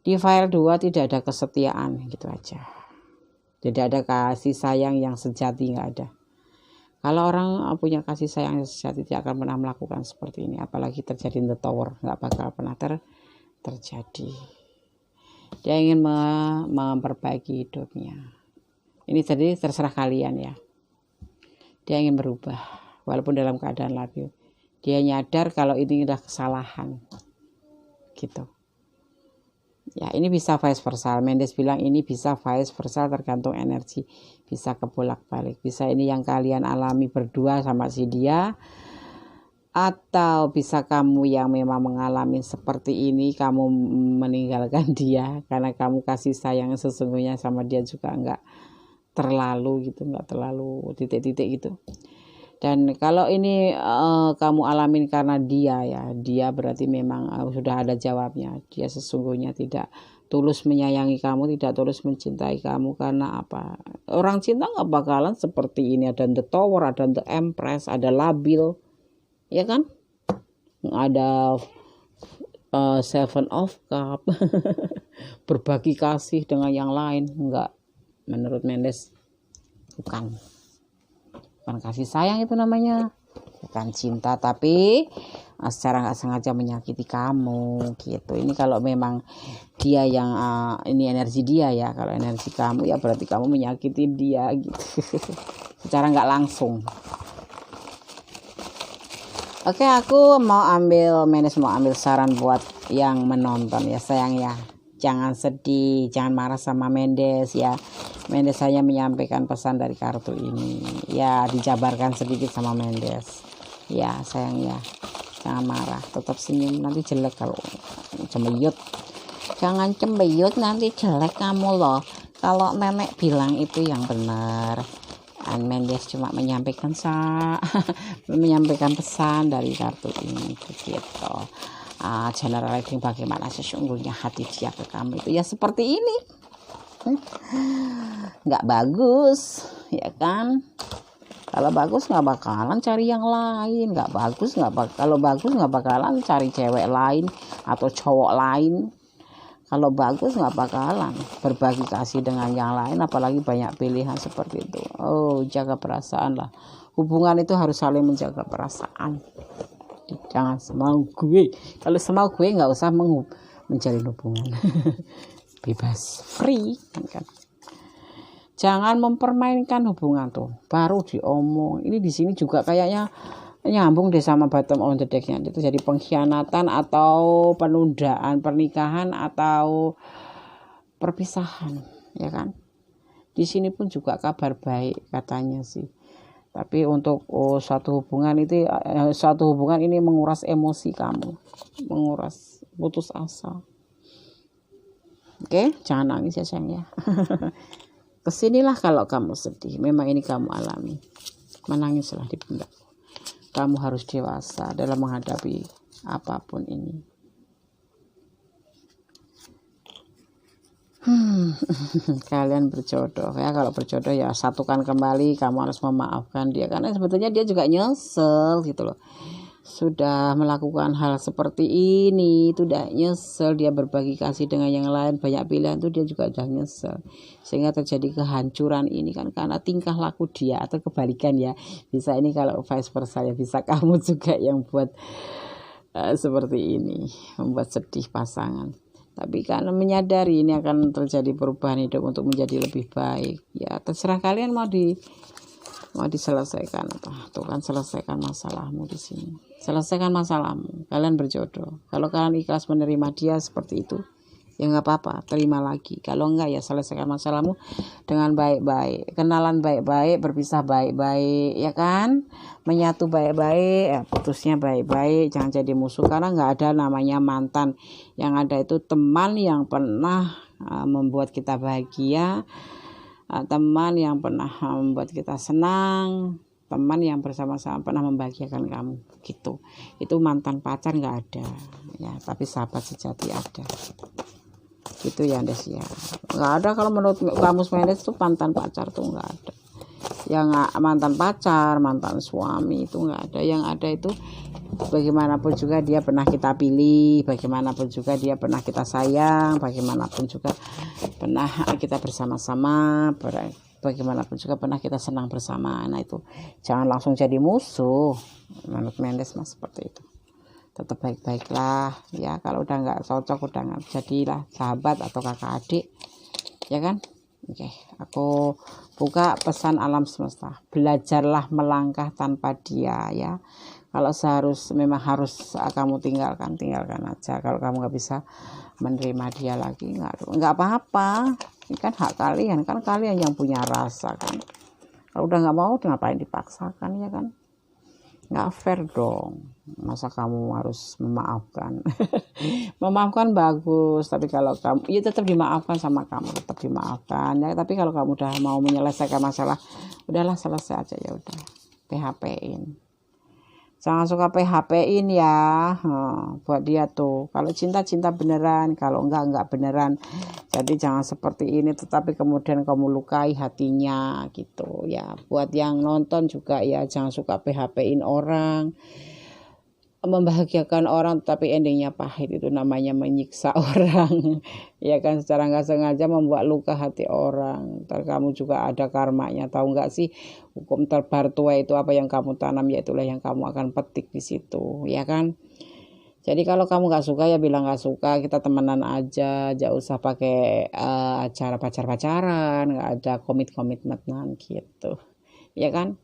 Di file 2 tidak ada kesetiaan, gitu aja. Tidak ada kasih sayang yang sejati, nggak ada. Kalau orang punya kasih sayang yang sejati tidak akan pernah melakukan seperti ini, apalagi terjadi The Tower, nggak bakal pernah terjadi. Dia ingin memperbaiki hidupnya. Ini tadi terserah kalian ya. Dia ingin berubah walaupun dalam keadaan labil. Dia nyadar kalau ini udah kesalahan gitu ya. Ini bisa vice versa. Mendes bilang ini bisa vice versa, tergantung energi, bisa kebolak-balik. Bisa ini yang kalian alami berdua sama si dia, atau bisa kamu yang memang mengalami seperti ini, kamu meninggalkan dia karena kamu kasih sayang sesungguhnya sama dia juga enggak terlalu gitu, enggak terlalu titik-titik gitu. Dan kalau ini kamu alamin karena dia ya, dia berarti memang sudah ada jawabnya. Dia sesungguhnya tidak tulus menyayangi kamu, tidak tulus mencintai kamu. Karena apa? Orang cinta nggak bakalan seperti ini. Ada The Tower, ada The Empress, ada labil, ya kan? Ada Seven of Cup, berbagi kasih dengan yang lain. Enggak, menurut Mendes bukan kasih sayang itu namanya, bukan cinta, tapi secara nggak sengaja menyakiti kamu gitu. Ini kalau memang dia yang ini energi dia ya, kalau energi kamu ya berarti kamu menyakiti dia gitu. Secara nggak langsung. Oke, aku Mendes mau ambil saran buat yang menonton ya sayang ya. Jangan sedih, jangan marah sama Mendes ya. Mendes hanya menyampaikan pesan dari kartu ini. Ya, dijabarkan sedikit sama Mendes. Ya, sayang ya. Jangan marah, tetap senyum, nanti jelek kalau cembeyut. Jangan cembeyut, nanti jelek kamu loh. Kalau nenek bilang itu yang benar. Mendes cuma menyampaikan pesan dari kartu ini gitu. General reading bagaimana sesungguhnya hati dia ke kamu itu ya seperti ini. Nggak bagus ya kan. Kalau bagus nggak bakalan cari yang lain. Kalau bagus nggak bakalan cari cewek lain atau cowok lain. Kalau bagus nggak bakalan berbagi kasih dengan yang lain, apalagi banyak pilihan seperti itu. Oh, jaga perasaan lah. Hubungan itu harus saling menjaga perasaan. Jangan semau gue. Kalau semau gue nggak usah menjalin hubungan. Bebas, free kan. Jangan mempermainkan hubungan tuh. Baru diomong. Ini di sini juga kayaknya nyambung deh sama bottom on the deck-nya. Itu jadi pengkhianatan atau penundaan pernikahan atau perpisahan, ya kan? Di sini pun juga kabar baik katanya sih. Tapi untuk suatu hubungan ini menguras emosi kamu, menguras putus asa. Oke, jangan nangis ya sayang ya. Kesinilah kalau kamu sedih, memang ini kamu alami. Menangislah di pundak. Kamu harus dewasa dalam menghadapi apapun ini. Kalian berjodoh ya. Kalau berjodoh ya satukan kembali. Kamu harus memaafkan dia karena sebetulnya dia juga nyesel gitu loh. Sudah melakukan hal seperti ini, itu udah nyesel. Dia berbagi kasih dengan yang lain, banyak pilihan, tuh dia juga udah nyesel. Sehingga terjadi kehancuran ini kan karena tingkah laku dia, atau kebalikan ya. Bisa ini kalau vice versa ya, bisa kamu juga yang buat seperti ini, membuat sedih pasangan. Tapi karena menyadari ini akan terjadi perubahan hidup untuk menjadi lebih baik, ya terserah kalian mau diselesaikan apa. Tuh kan, selesaikan masalahmu di sini. Selesaikan masalahmu. Kalian berjodoh. Kalau kalian ikhlas menerima dia seperti itu, ya nggak apa-apa, terima lagi. Kalau enggak ya selesaikan masalahmu dengan baik-baik. Kenalan baik-baik, berpisah baik-baik, ya kan? Menyatu baik-baik, ya putusnya baik-baik. Jangan jadi musuh karena nggak ada namanya mantan. Yang ada itu teman yang pernah membuat kita bahagia, teman yang pernah membuat kita senang, teman yang bersama-sama pernah membahagiakan kamu gitu. Itu mantan pacar nggak ada ya, tapi sahabat sejati ada gitu ya Andes ya. Nggak ada kalau menurut kamus Mendes tuh mantan pacar tuh nggak ada. Yang mantan pacar, mantan suami itu nggak ada. Yang ada itu bagaimanapun juga dia pernah kita pilih, bagaimanapun juga dia pernah kita sayang, bagaimanapun juga pernah kita bersama-sama, bagaimanapun juga pernah kita senang bersama. Nah itu jangan langsung jadi musuh. Menurut Mendes mas seperti itu. Tetap baik-baiklah ya. Kalau udah nggak cocok, udah nggak jadilah sahabat atau kakak adik, ya kan? Oke, aku buka pesan alam semesta. Belajarlah melangkah tanpa dia ya. Kalau memang harus kamu tinggalkan aja. Kalau kamu nggak bisa menerima dia lagi, nggak apa-apa. Ini kan hak kalian, kan kalian yang punya rasa kan. Kalau udah nggak mau, ngapain dipaksakan ya kan? Nggak fair dong. Masa kamu harus memaafkan? Memaafkan bagus, tapi kalau kamu ya tetap dimaafkan sama kamu, tetap dimaafkan ya. Tapi kalau kamu udah mau menyelesaikan masalah, udahlah selesai aja ya udah. PHP-in. Jangan suka PHP-in ya, buat dia tuh. Kalau cinta beneran, kalau enggak beneran. Jadi jangan seperti ini, tetapi kemudian kamu lukai hatinya gitu ya. Buat yang nonton juga ya, jangan suka PHP-in orang, membahagiakan orang tapi endingnya pahit. Itu namanya menyiksa orang ya kan, secara nggak sengaja membuat luka hati orang. Ntar kamu juga ada karmanya. Tahu nggak sih, hukum terbar tua itu apa yang kamu tanam, ya itulah yang kamu akan petik di situ ya kan. Jadi kalau kamu nggak suka ya bilang nggak suka, kita temenan aja, jangan usah pakai acara pacaran, nggak ada komitmenan gitu ya kan.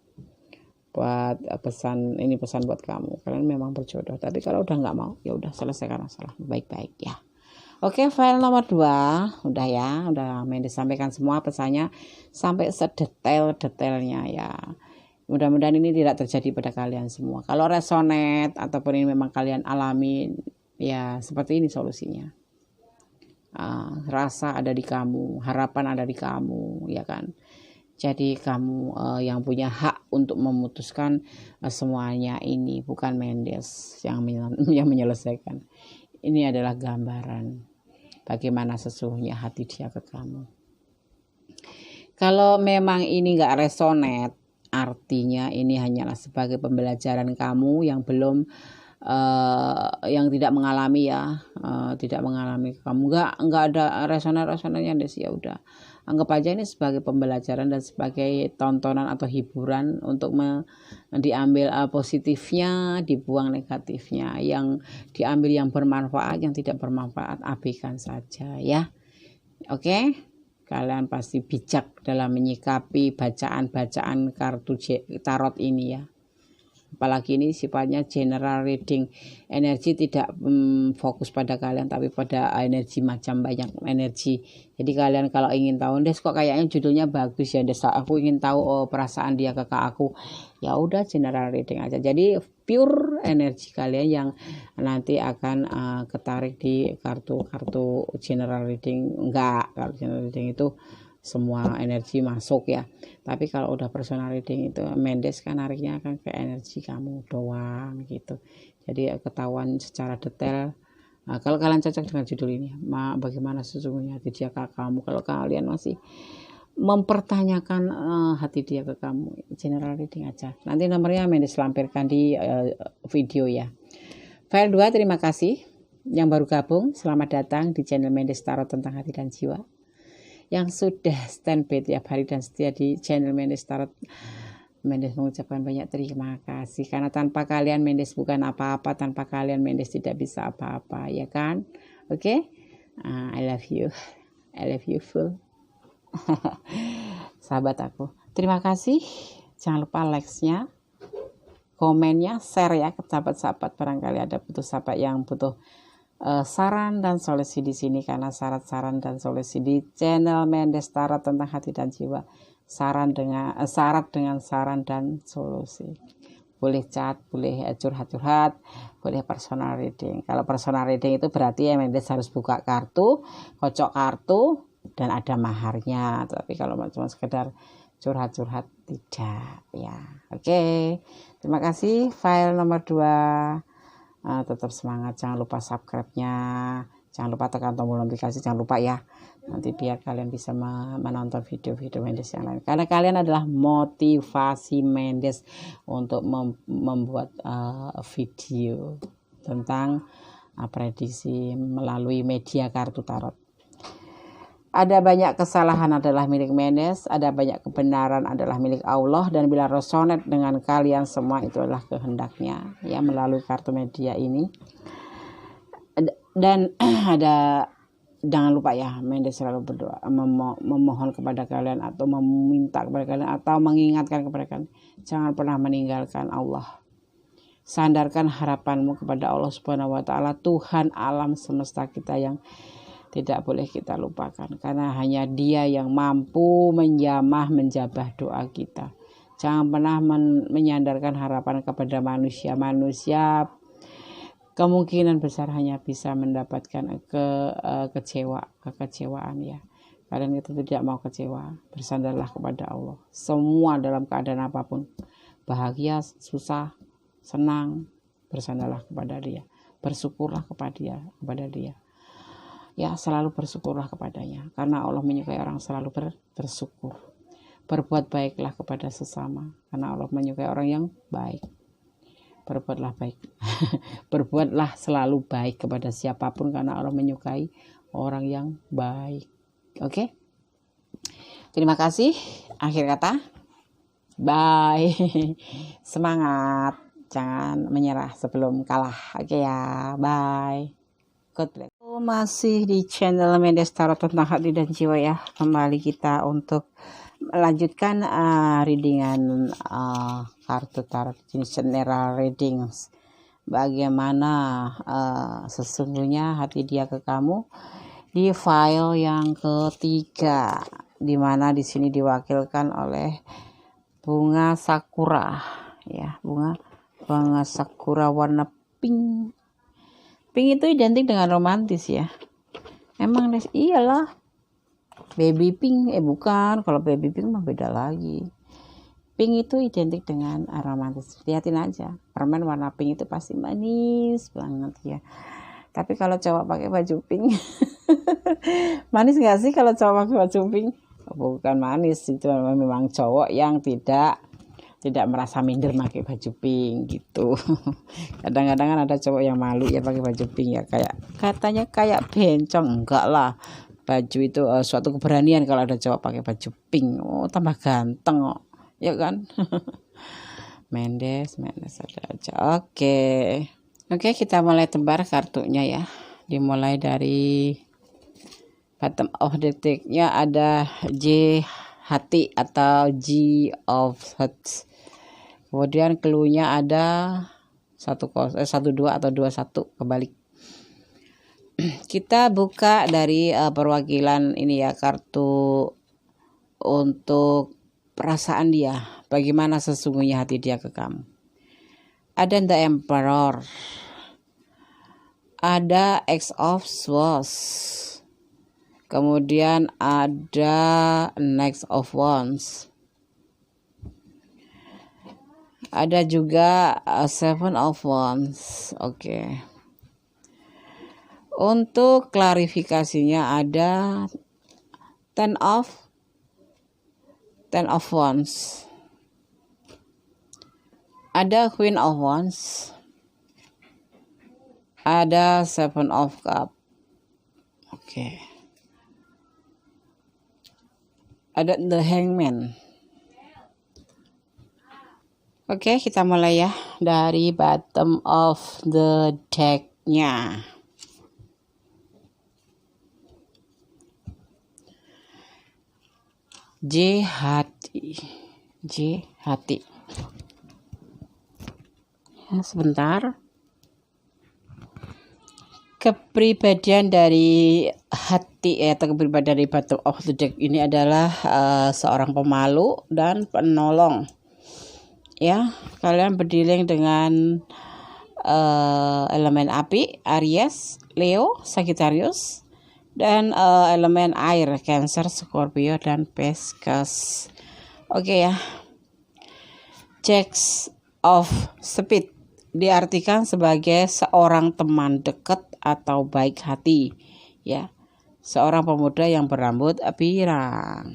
Buat pesan buat kamu, kalian memang berjodoh, tapi kalau udah nggak mau ya udah selesaikan masalah baik-baik ya. Oke, file nomor 2 udah ya, udah disampaikan semua pesannya sampai sedetail-detailnya ya. Mudah-mudahan ini tidak terjadi pada kalian semua. Kalau resonate ataupun ini memang kalian alami ya, seperti ini solusinya. Rasa ada di kamu, harapan ada di kamu ya kan. Jadi kamu yang punya hak untuk memutuskan semuanya ini, bukan Mendes yang menyelesaikan. Ini adalah gambaran bagaimana sesungguhnya hati dia ke kamu. Kalau memang ini nggak resonate, artinya ini hanyalah sebagai pembelajaran kamu yang belum yang tidak mengalami ya, tidak mengalami kamu nggak ada resonan-resonannya Des, ya udah anggap aja ini sebagai pembelajaran dan sebagai tontonan atau hiburan untuk diambil positifnya, dibuang negatifnya, yang diambil yang bermanfaat, yang tidak bermanfaat abaikan saja ya. Oke, kalian pasti bijak dalam menyikapi bacaan-bacaan kartu tarot ini ya. Apalagi ini sifatnya general reading, energi tidak fokus pada kalian tapi pada energi, macam banyak energi. Jadi kalian kalau ingin tahu, Des kok kayaknya judulnya bagus ya Des, aku ingin tahu perasaan dia ke aku, ya udah general reading aja. Jadi pure energi kalian yang nanti akan ketarik di kartu general reading. Enggak, kalau general reading itu semua energi masuk ya, tapi kalau udah personal reading itu Mendes kan nariknya akan ke energi kamu doang gitu. Jadi ketahuan secara detail. Kalau kalian cocok dengan judul ini, bagaimana sesungguhnya hati dia ke kamu. Kalau kalian masih mempertanyakan hati dia ke kamu, general reading aja. Nanti nomornya Mendes lampirkan di video ya. File 2, terima kasih yang baru gabung, selamat datang di channel Mendes Tarot tentang hati dan jiwa. Yang sudah standby tiap hari dan setia di channel Mendes Tarot, Mendes mengucapkan banyak terima kasih, karena tanpa kalian Mendes bukan apa-apa, tanpa kalian Mendes tidak bisa apa-apa, ya kan? Oke? I love you full. Sahabat aku, terima kasih. Jangan lupa like-nya, komennya, share ya ke sahabat-sahabat, barangkali ada sahabat yang butuh saran dan solusi di sini, karena syarat-saran dan solusi di channel Mendes Tarot tentang hati dan jiwa syarat dengan saran dan solusi. Boleh chat, boleh curhat-curhat, boleh personal reading. Kalau personal reading itu berarti ya Mendes harus buka kartu, kocok kartu dan ada maharnya. Tapi kalau cuma sekedar curhat-curhat tidak ya. Oke. Terima kasih. File nomor 2. Tetap semangat, jangan lupa subscribe-nya, jangan lupa tekan tombol notifikasi, jangan lupa ya, nanti biar kalian bisa menonton video-video Mendes yang lain, karena kalian adalah motivasi Mendes untuk membuat video tentang prediksi melalui media kartu tarot. Ada banyak kesalahan adalah milik Mendes, ada banyak kebenaran adalah milik Allah, dan bila resonate dengan kalian semua itu adalah kehendaknya ya melalui kartu media ini. Dan jangan lupa ya, Mendes selalu berdoa, memohon kepada kalian atau meminta kepada kalian atau mengingatkan kepada kalian, jangan pernah meninggalkan Allah. Sandarkan harapanmu kepada Allah Subhanahu wa taala, Tuhan alam semesta kita, yang tidak boleh kita lupakan, karena hanya Dia yang mampu menjabah doa kita. Jangan pernah menyandarkan harapan kepada manusia. Manusia kemungkinan besar hanya bisa mendapatkan kekecewaan ya. Kalian itu tidak mau kecewa, bersandarlah kepada Allah. Semua dalam keadaan apapun, bahagia, susah, senang, bersandarlah kepada Dia. Bersyukurlah kepada Dia. Ya, selalu bersyukurlah kepadanya, karena Allah menyukai orang selalu bersyukur. Berbuat baiklah kepada sesama, karena Allah menyukai orang yang baik. Berbuatlah baik. Berbuatlah selalu baik kepada siapapun, karena Allah menyukai orang yang baik. Oke? Terima kasih. Akhir kata, bye. Semangat, jangan menyerah sebelum kalah. Oke ya, bye. God bless. Masih di channel Mendes Tarot tentang hati dan jiwa ya. Kembali kita untuk melanjutkan readingan kartu tarot jenis general readings. Bagaimana sesungguhnya hati dia ke kamu di file yang ketiga, di mana di sini diwakilkan oleh bunga sakura ya, bunga sakura warna pink. Pink itu identik dengan romantis ya. Emang Des? Iyalah. Baby pink, bukan. Kalau baby pink mah beda lagi. Pink itu identik dengan romantis. Lihatin aja. Permen warna pink itu pasti manis banget ya. Tapi kalau cowok pakai baju pink, manis nggak sih kalau cowok pakai baju pink? Bukan manis, itu memang cowok yang tidak tidak merasa minder pakai baju pink gitu. Kadang-kadang kan ada cowok yang malu ya pakai baju pink ya, kayak katanya kayak bencong. Enggak lah, baju itu suatu keberanian kalau ada cowok pakai baju pink. Oh, tambah ganteng kok, ya kan? Mendes ada aja. Oke, kita mulai tebar kartunya ya. Dimulai dari bottom of the deck-nya ada J hati atau G of Hearts. Kemudian clue-nya ada 12 atau 21 kebalik. Kita buka dari perwakilan ini ya, kartu untuk perasaan dia. Bagaimana sesungguhnya hati dia ke kamu. Ada The Emperor. Ada X of Swords. Kemudian ada Knight of Wands. Ada juga Seven of Wands. Oke. Untuk klarifikasinya ada Ten of Wands. Ada Queen of Wands. Ada Seven of Cups. Oke. Ada The Hangman. Oke, kita mulai ya dari bottom of the deck-nya. J hati. Ya, sebentar. Kepribadian dari hati atau kepribadian dari bottom of the deck ini adalah seorang pemalu dan penolong. Ya, kalian berdealing dengan elemen api, Aries, Leo, Sagittarius, dan elemen air, Cancer, Scorpio, dan Pisces. Oke ya. Jacks of Speed diartikan sebagai seorang teman dekat atau baik hati, ya. Seorang pemuda yang berambut pirang.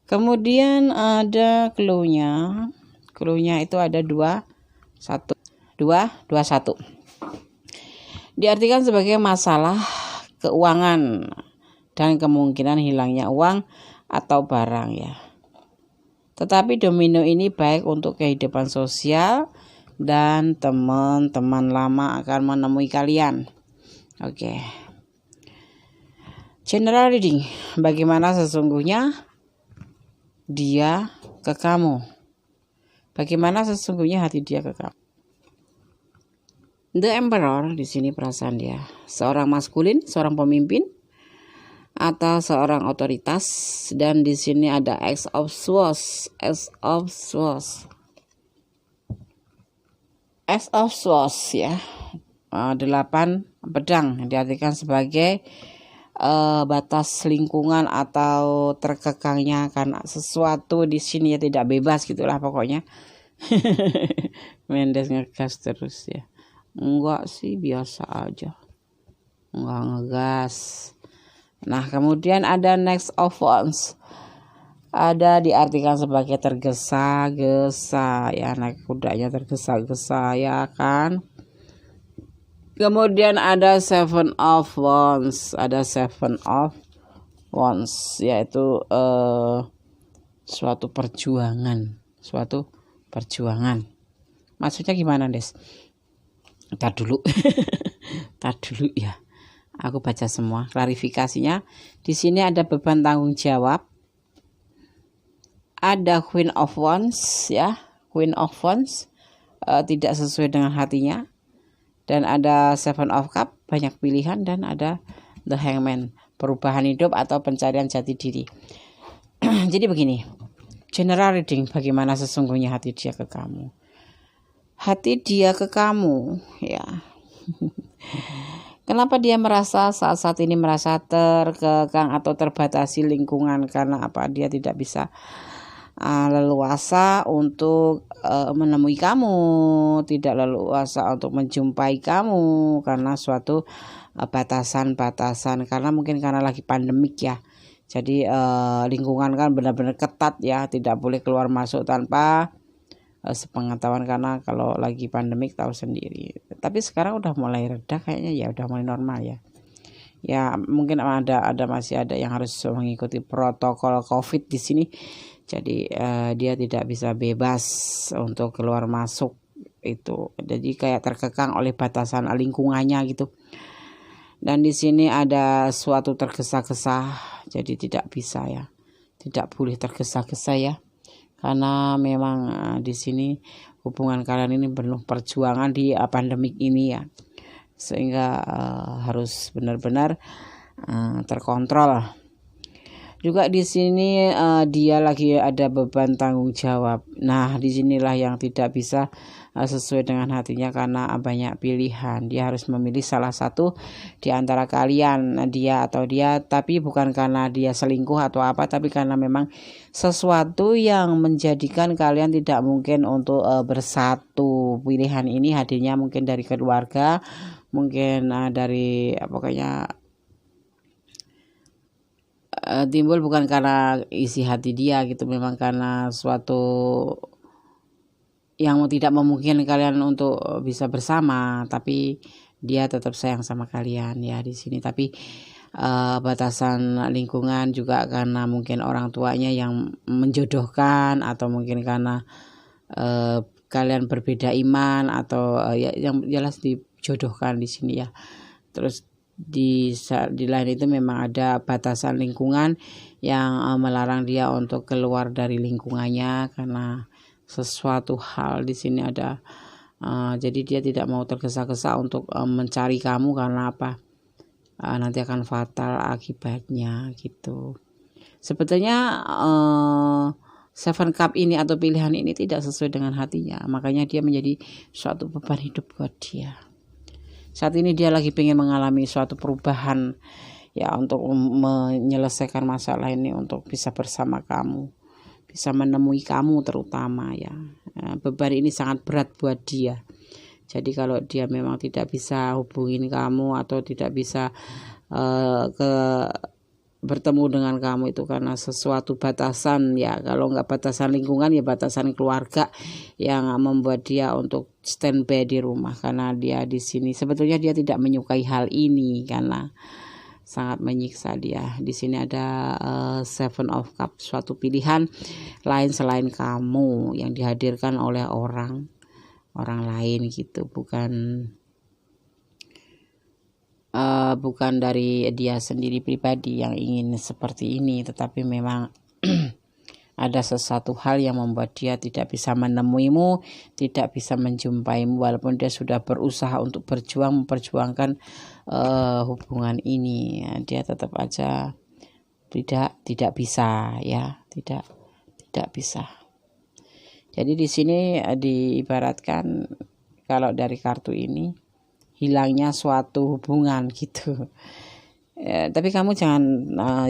Kemudian ada clue-nya. Clue-nya itu ada 21. Diartikan sebagai masalah keuangan dan kemungkinan hilangnya uang atau barang ya. Tetapi domino ini baik untuk kehidupan sosial dan teman-teman lama akan menemui kalian. Oke. General reading. Bagaimana sesungguhnya dia ke kamu? Bagaimana sesungguhnya hati dia ke kamu? The Emperor di sini perasaan dia seorang maskulin, seorang pemimpin atau seorang otoritas, dan di sini ada X of Swords. Ya. 8 pedang diartikan sebagai batas lingkungan atau terkekangnya karena sesuatu di sini ya, tidak bebas gitulah pokoknya. Mendes ngegas terus ya. Enggak sih, biasa aja. Enggak ngegas. Nah, kemudian ada Next of Wands. Ada diartikan sebagai tergesa-gesa ya, naik kudanya tergesa-gesa ya kan. Kemudian ada Seven of Wands. Yaitu suatu perjuangan. Maksudnya gimana, Des? Tar dulu ya. Aku baca semua klarifikasinya. Di sini ada beban tanggung jawab. Ada Queen of Wands ya. Tidak sesuai dengan hatinya. Dan ada Seven of Cups, banyak pilihan, dan ada The Hangman, perubahan hidup atau pencarian jati diri. Jadi begini, general reading, bagaimana sesungguhnya hati dia ke kamu. Hati dia ke kamu ya. Kenapa dia merasa saat ini merasa terkekang atau terbatasi lingkungan? Karena apa? Dia tidak bisa leluasa untuk menemui kamu, tidak leluasa untuk menjumpai kamu karena suatu batasan, karena mungkin karena lagi pandemik ya. Jadi lingkungan kan benar-benar ketat ya, tidak boleh keluar masuk tanpa sepengetahuan, karena kalau lagi pandemik tahu sendiri. Tapi sekarang udah mulai reda kayaknya ya, udah mulai normal ya. Ya mungkin masih ada yang harus mengikuti protokol COVID di sini. Jadi dia tidak bisa bebas untuk keluar masuk itu. Jadi kayak terkekang oleh batasan lingkungannya gitu. Dan di sini ada suatu tergesa-gesa, jadi tidak bisa ya, tidak boleh tergesa-gesa ya, karena memang di sini hubungan kalian ini penuh perjuangan di pandemik ini ya, sehingga harus benar-benar terkontrol. Juga di sini dia lagi ada beban tanggung jawab. Nah, disinilah yang tidak bisa sesuai dengan hatinya karena banyak pilihan. Dia harus memilih salah satu di antara kalian, dia atau dia, tapi bukan karena dia selingkuh atau apa, tapi karena memang sesuatu yang menjadikan kalian tidak mungkin untuk bersatu. Pilihan ini hadirnya mungkin dari keluarga, mungkin dari pokoknya timbul bukan karena isi hati dia gitu, memang karena suatu yang tidak memungkinkan kalian untuk bisa bersama, tapi dia tetap sayang sama kalian ya di sini. Tapi batasan lingkungan juga karena mungkin orang tuanya yang menjodohkan, atau mungkin karena kalian berbeda iman, atau ya yang jelas dijodohkan di sini ya. Terus di lain itu memang ada batasan lingkungan yang melarang dia untuk keluar dari lingkungannya karena sesuatu hal di sini ada. Jadi dia tidak mau tergesa-gesa untuk mencari kamu karena apa? Nanti akan fatal akibatnya gitu. Sebetulnya Seven Cup ini atau pilihan ini tidak sesuai dengan hatinya, makanya dia menjadi suatu beban hidup buat dia. Saat ini dia lagi pengen mengalami suatu perubahan ya, untuk menyelesaikan masalah ini, untuk bisa bersama kamu, bisa menemui kamu terutama ya. Beban ini sangat berat buat dia. Jadi kalau dia memang tidak bisa hubungin kamu atau tidak bisa bertemu dengan kamu itu karena sesuatu batasan ya, kalau nggak batasan lingkungan ya batasan keluarga yang membuat dia untuk standby di rumah. Karena dia di sini sebetulnya dia tidak menyukai hal ini karena sangat menyiksa dia. Di sini ada Seven of Cups, suatu pilihan lain selain kamu yang dihadirkan oleh orang lain gitu, bukan dari dia sendiri pribadi yang ingin seperti ini, tetapi memang ada sesuatu hal yang membuat dia tidak bisa menemuimu, tidak bisa menjumpaimu, walaupun dia sudah berusaha untuk memperjuangkan hubungan ini, dia tetap aja tidak bisa ya, tidak bisa. Jadi di sini diibaratkan kalau dari kartu ini hilangnya suatu hubungan gitu. Tapi kamu jangan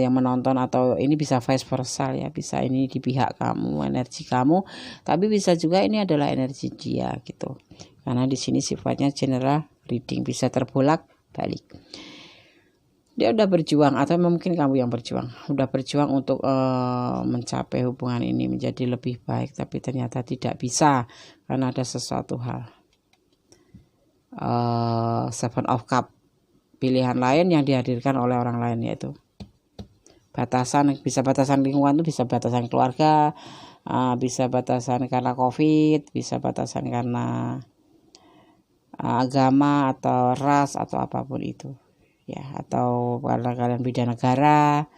yang menonton atau ini bisa vice versa ya, bisa ini di pihak kamu, energi kamu, tapi bisa juga ini adalah energi dia gitu. Karena di sini sifatnya general reading, bisa terbolak-balik. Dia udah berjuang, atau mungkin kamu yang berjuang, udah berjuang untuk mencapai hubungan ini menjadi lebih baik, tapi ternyata tidak bisa karena ada sesuatu hal. Seven of Cup, pilihan lain yang dihadirkan oleh orang lain, yaitu batasan, bisa batasan lingkungan itu bisa batasan keluarga, bisa batasan karena COVID, bisa batasan karena agama atau ras atau apapun itu ya, atau karena kalian beda negara.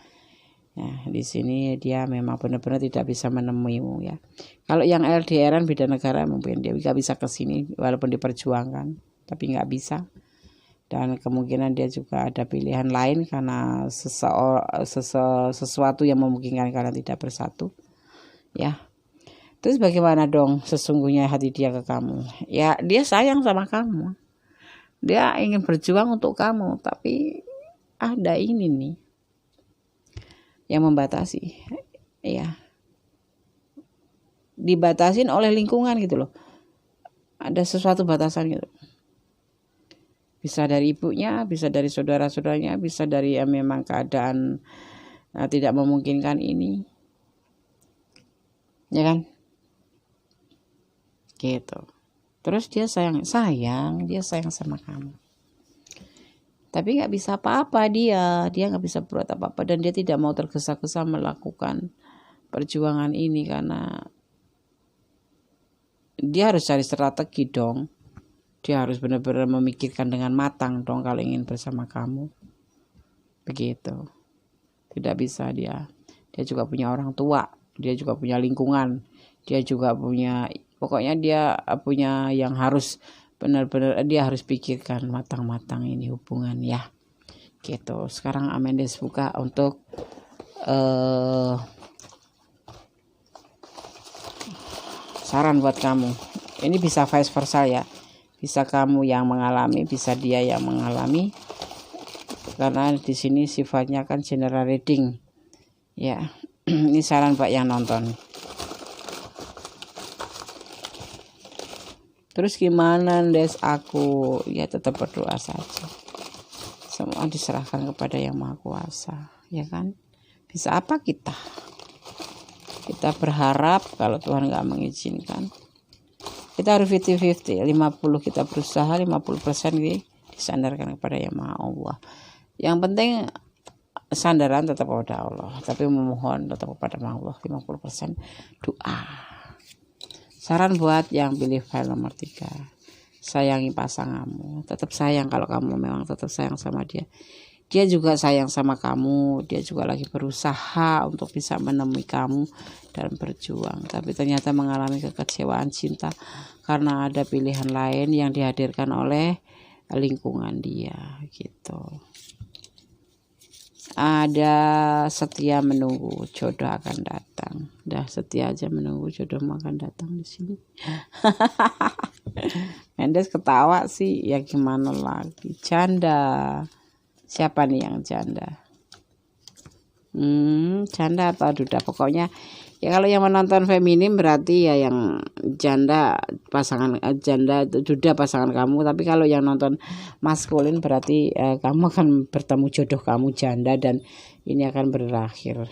Nah, di sini dia memang benar-benar tidak bisa menemuimu ya. Kalau yang LDRan beda negara mungkin dia bisa ke sini walaupun diperjuangkan, tapi nggak bisa. Dan kemungkinan dia juga ada pilihan lain karena sesuatu yang memungkinkan kalian tidak bersatu ya. Terus bagaimana dong sesungguhnya hati dia ke kamu? Ya dia sayang sama kamu, dia ingin berjuang untuk kamu, tapi ada ini nih yang membatasi ya, dibatasin oleh lingkungan gitu loh, ada sesuatu batasan gitu. Bisa dari ibunya, bisa dari saudara-saudaranya, bisa dari memang keadaan tidak memungkinkan ini, ya kan? Gitu. Terus dia sayang sama kamu. Tapi nggak bisa apa-apa dia nggak bisa berbuat apa-apa, dan dia tidak mau tergesa-gesa melakukan perjuangan ini karena dia harus cari strategi dong. Dia harus benar-benar memikirkan dengan matang dong kalau ingin bersama kamu. Begitu. Tidak bisa dia juga punya orang tua, dia juga punya lingkungan, dia juga punya, pokoknya dia punya yang harus benar-benar dia harus pikirkan matang-matang ini hubungan ya. Gitu. Sekarang Amendes buka untuk saran buat kamu. Ini bisa vice versa ya. Bisa kamu yang mengalami, bisa dia yang mengalami. Karena di sini sifatnya kan general reading. Ya. Ini saran buat yang nonton. Terus gimana Des aku? Ya tetap berdoa saja. Semua diserahkan kepada Yang Maha Kuasa, ya kan? Bisa apa kita? Kita berharap kalau Tuhan nggak mengizinkan. Kita harus 50-50, 50 kita berusaha, 50% disandarkan kepada Yang Maha Allah. Yang penting sandaran tetap kepada Allah, tapi memohon tetap kepada Allah. 50% doa. Saran buat yang pilih file nomor 3. Sayangi pasanganmu, tetap sayang kalau kamu memang tetap sayang sama dia. Dia juga sayang sama kamu, dia juga lagi berusaha untuk bisa menemui kamu dan berjuang. Tapi ternyata mengalami kekecewaan cinta karena ada pilihan lain yang dihadirkan oleh lingkungan dia gitu. Ada setia menunggu, jodoh akan datang. Dah setia aja menunggu, jodohmu akan datang di sini. Mendes ketawa sih, ya gimana lagi? Janda. Siapa nih yang janda? Janda atau duda? Pokoknya ya kalau yang menonton feminim berarti ya yang janda pasangan janda duda pasangan kamu. Tapi kalau yang nonton maskulin berarti kamu akan bertemu jodoh kamu janda, dan ini akan berakhir.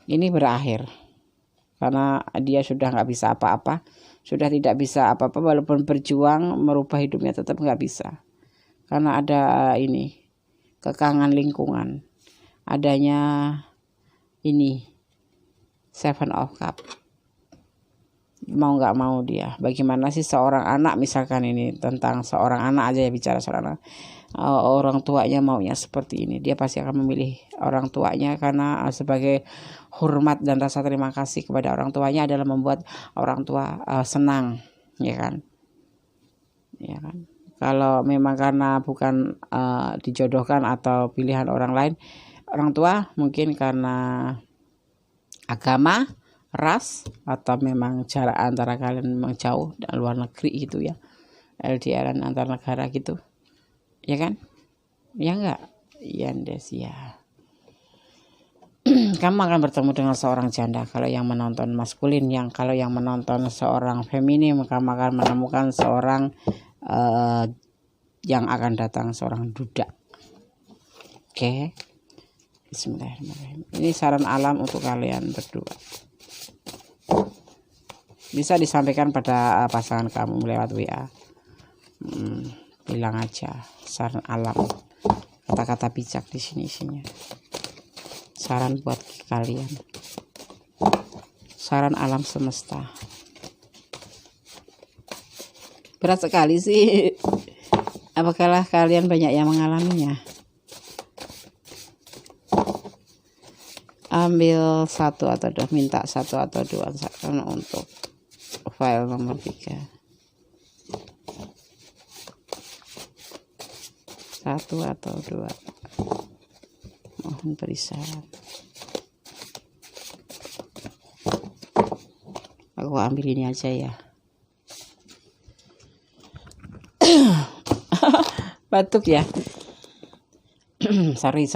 Ini berakhir karena dia sudah nggak bisa apa-apa, sudah tidak bisa apa-apa, walaupun berjuang merubah hidupnya tetap nggak bisa. Karena ada ini kekangan lingkungan, adanya ini 7 of Cup. Mau nggak mau dia. Bagaimana sih seorang anak, misalkan ini tentang seorang anak aja ya, bicara seorang anak, orang tuanya maunya seperti ini, dia pasti akan memilih orang tuanya karena sebagai hormat dan rasa terima kasih kepada orang tuanya adalah membuat orang tua senang, ya kan? Ya kan? Kalau memang karena bukan dijodohkan atau pilihan orang lain, orang tua mungkin karena agama, ras, atau memang jarak antara kalian memang jauh dan luar negeri gitu ya, LDRan antar negara gitu, ya kan? Ya enggak? Ya Des ya. Kamu akan bertemu dengan seorang janda kalau yang menonton maskulin. Kalau yang menonton seorang feminim, kamu akan menemukan seorang yang akan datang, seorang duda. Oke. Bismillahirrahmanirrahim. Ini saran alam untuk kalian berdua. Bisa disampaikan pada pasangan kamu lewat WA. Bilang aja saran alam. Kata-kata bijak di sini isinya. Saran buat kalian. Saran alam semesta. Berat sekali sih. Apakah kalian banyak yang mengalaminya? Ambil 1 atau 2, minta 1 atau 2 saran untuk file nomor 3. 1 atau 2. Mohon beri saran. Aku ambil ini aja ya. Batuk ya. sorry.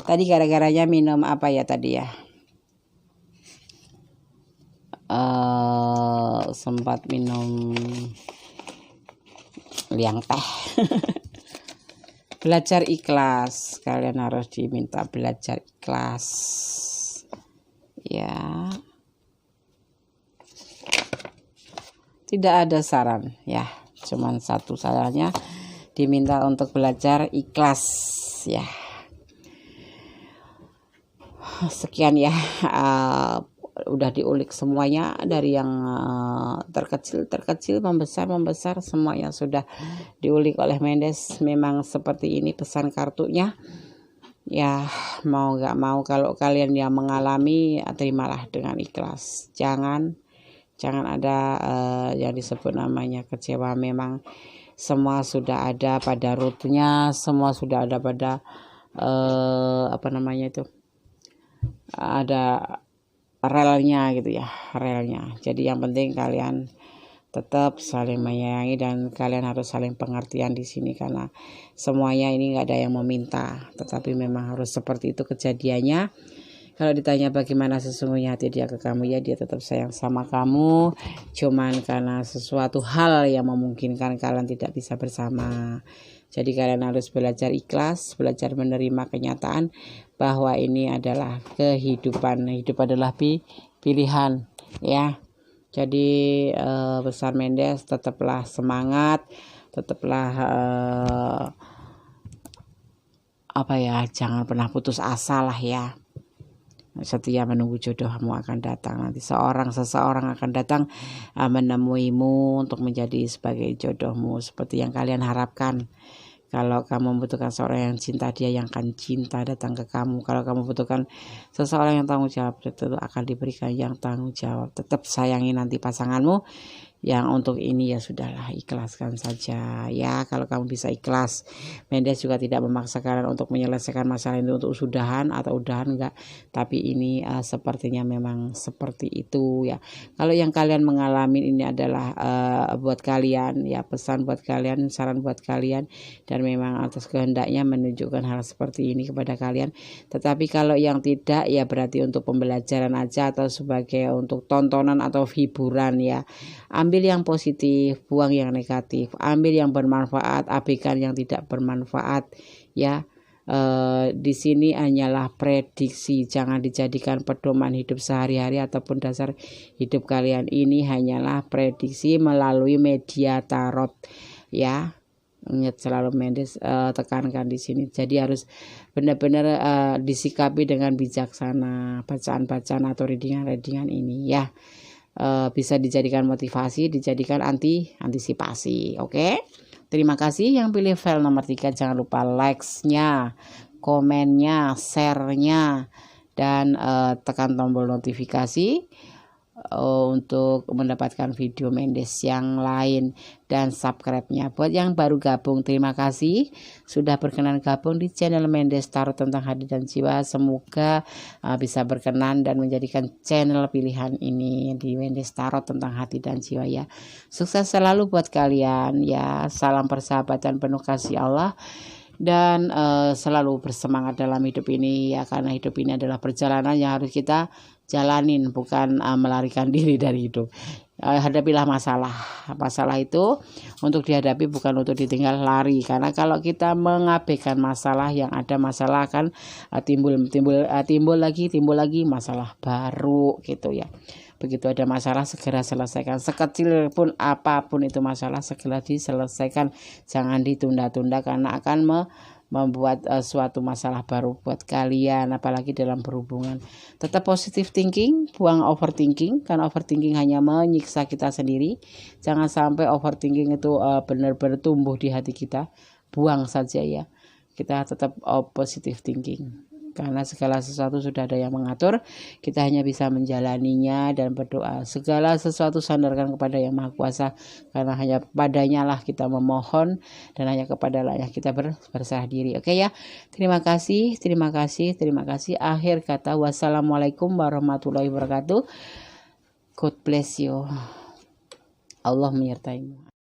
Tadi gara-garanya minum apa ya tadi ya? Sempat minum liang teh. Belajar ikhlas, kalian harus diminta belajar ikhlas ya. Tidak ada saran ya, cuman satu sarannya, diminta untuk belajar ikhlas ya. Sekian ya, udah diulik semuanya, dari yang terkecil membesar semuanya sudah diulik oleh Mendes. Memang seperti ini pesan kartunya ya. Mau nggak mau, kalau kalian yang mengalami, terimalah dengan ikhlas. Jangan ada yang disebut namanya kecewa. Memang semua sudah ada pada rutenya, semua sudah ada pada ada relnya gitu ya, relnya. Jadi yang penting kalian tetap saling menyayangi, dan kalian harus saling pengertian di sini, karena semuanya ini nggak ada yang meminta, tetapi memang harus seperti itu kejadiannya. Kalau ditanya bagaimana sesungguhnya hati dia ke kamu, ya dia tetap sayang sama kamu, cuman karena sesuatu hal yang memungkinkan kalian tidak bisa bersama. Jadi kalian harus belajar ikhlas, belajar menerima kenyataan bahwa ini adalah kehidupan. Hidup adalah pilihan ya. Jadi pesan Mendes, tetaplah semangat, tetaplah jangan pernah putus asa lah ya. Setia menunggu jodohmu akan datang. Nanti seseorang akan datang menemuimu untuk menjadi sebagai jodohmu, seperti yang kalian harapkan. Kalau kamu membutuhkan seorang yang cinta, dia yang akan cinta datang ke kamu. Kalau kamu membutuhkan seseorang yang tanggung jawab, itu akan diberikan yang tanggung jawab. Tetap sayangi nanti pasanganmu. Yang untuk ini ya sudahlah, ikhlaskan saja ya. Kalau kamu bisa ikhlas, Mendes juga tidak memaksa kalian untuk menyelesaikan masalah ini untuk udahan atau udahan, enggak. Tapi ini sepertinya memang seperti itu ya. Kalau yang kalian mengalami ini adalah buat kalian ya, pesan buat kalian, saran buat kalian, dan memang atas kehendaknya menunjukkan hal seperti ini kepada kalian. Tetapi kalau yang tidak, ya berarti untuk pembelajaran aja, atau sebagai untuk tontonan atau hiburan ya. Ambil yang positif, buang yang negatif. Ambil yang bermanfaat, abaikan yang tidak bermanfaat ya. Di sini hanyalah prediksi, jangan dijadikan pedoman hidup sehari-hari ataupun dasar hidup kalian. Ini hanyalah prediksi melalui media tarot ya. Ingat selalu Mendes tekankan di sini. Jadi harus benar-benar disikapi dengan bijaksana bacaan-bacaan atau readingan ini ya. Bisa dijadikan motivasi, dijadikan antisipasi. Oke? Terima kasih yang pilih file nomor 3. Jangan lupa likes-nya, komennya, share-nya, dan tekan tombol notifikasi untuk mendapatkan video Mendes yang lain, dan subscribe-nya. Buat yang baru gabung, terima kasih sudah berkenan gabung di channel Mendes Tarot tentang hati dan jiwa. Semoga bisa berkenan dan menjadikan channel pilihan ini di Mendes Tarot tentang hati dan jiwa ya. Sukses selalu buat kalian ya. Salam persahabatan penuh kasih Allah, dan selalu bersemangat dalam hidup ini ya, karena hidup ini adalah perjalanan yang harus kita jalanin, bukan melarikan diri dari hidup. Hadapilah masalah itu untuk dihadapi, bukan untuk ditinggal lari. Karena kalau kita mengabaikan masalah, yang ada masalah akan timbul lagi masalah baru gitu ya. Begitu ada masalah, segera selesaikan. Sekecil pun apapun itu masalah, segera diselesaikan. Jangan ditunda-tunda, karena akan membuat suatu masalah baru buat kalian, apalagi dalam berhubungan. Tetap positive thinking, buang overthinking, karena overthinking hanya menyiksa kita sendiri. Jangan sampai overthinking itu benar-benar tumbuh di hati kita. Buang saja ya. Kita tetap positive thinking, karena segala sesuatu sudah ada yang mengatur. Kita hanya bisa menjalaninya dan berdoa. Segala sesuatu sandarkan kepada Yang Maha Kuasa, karena hanya padanya lah kita memohon, dan hanya kepada lah kita berserah diri. Oke ya. Terima kasih. Akhir kata, wassalamualaikum warahmatullahi wabarakatuh. God bless you. Allah menyertaimu.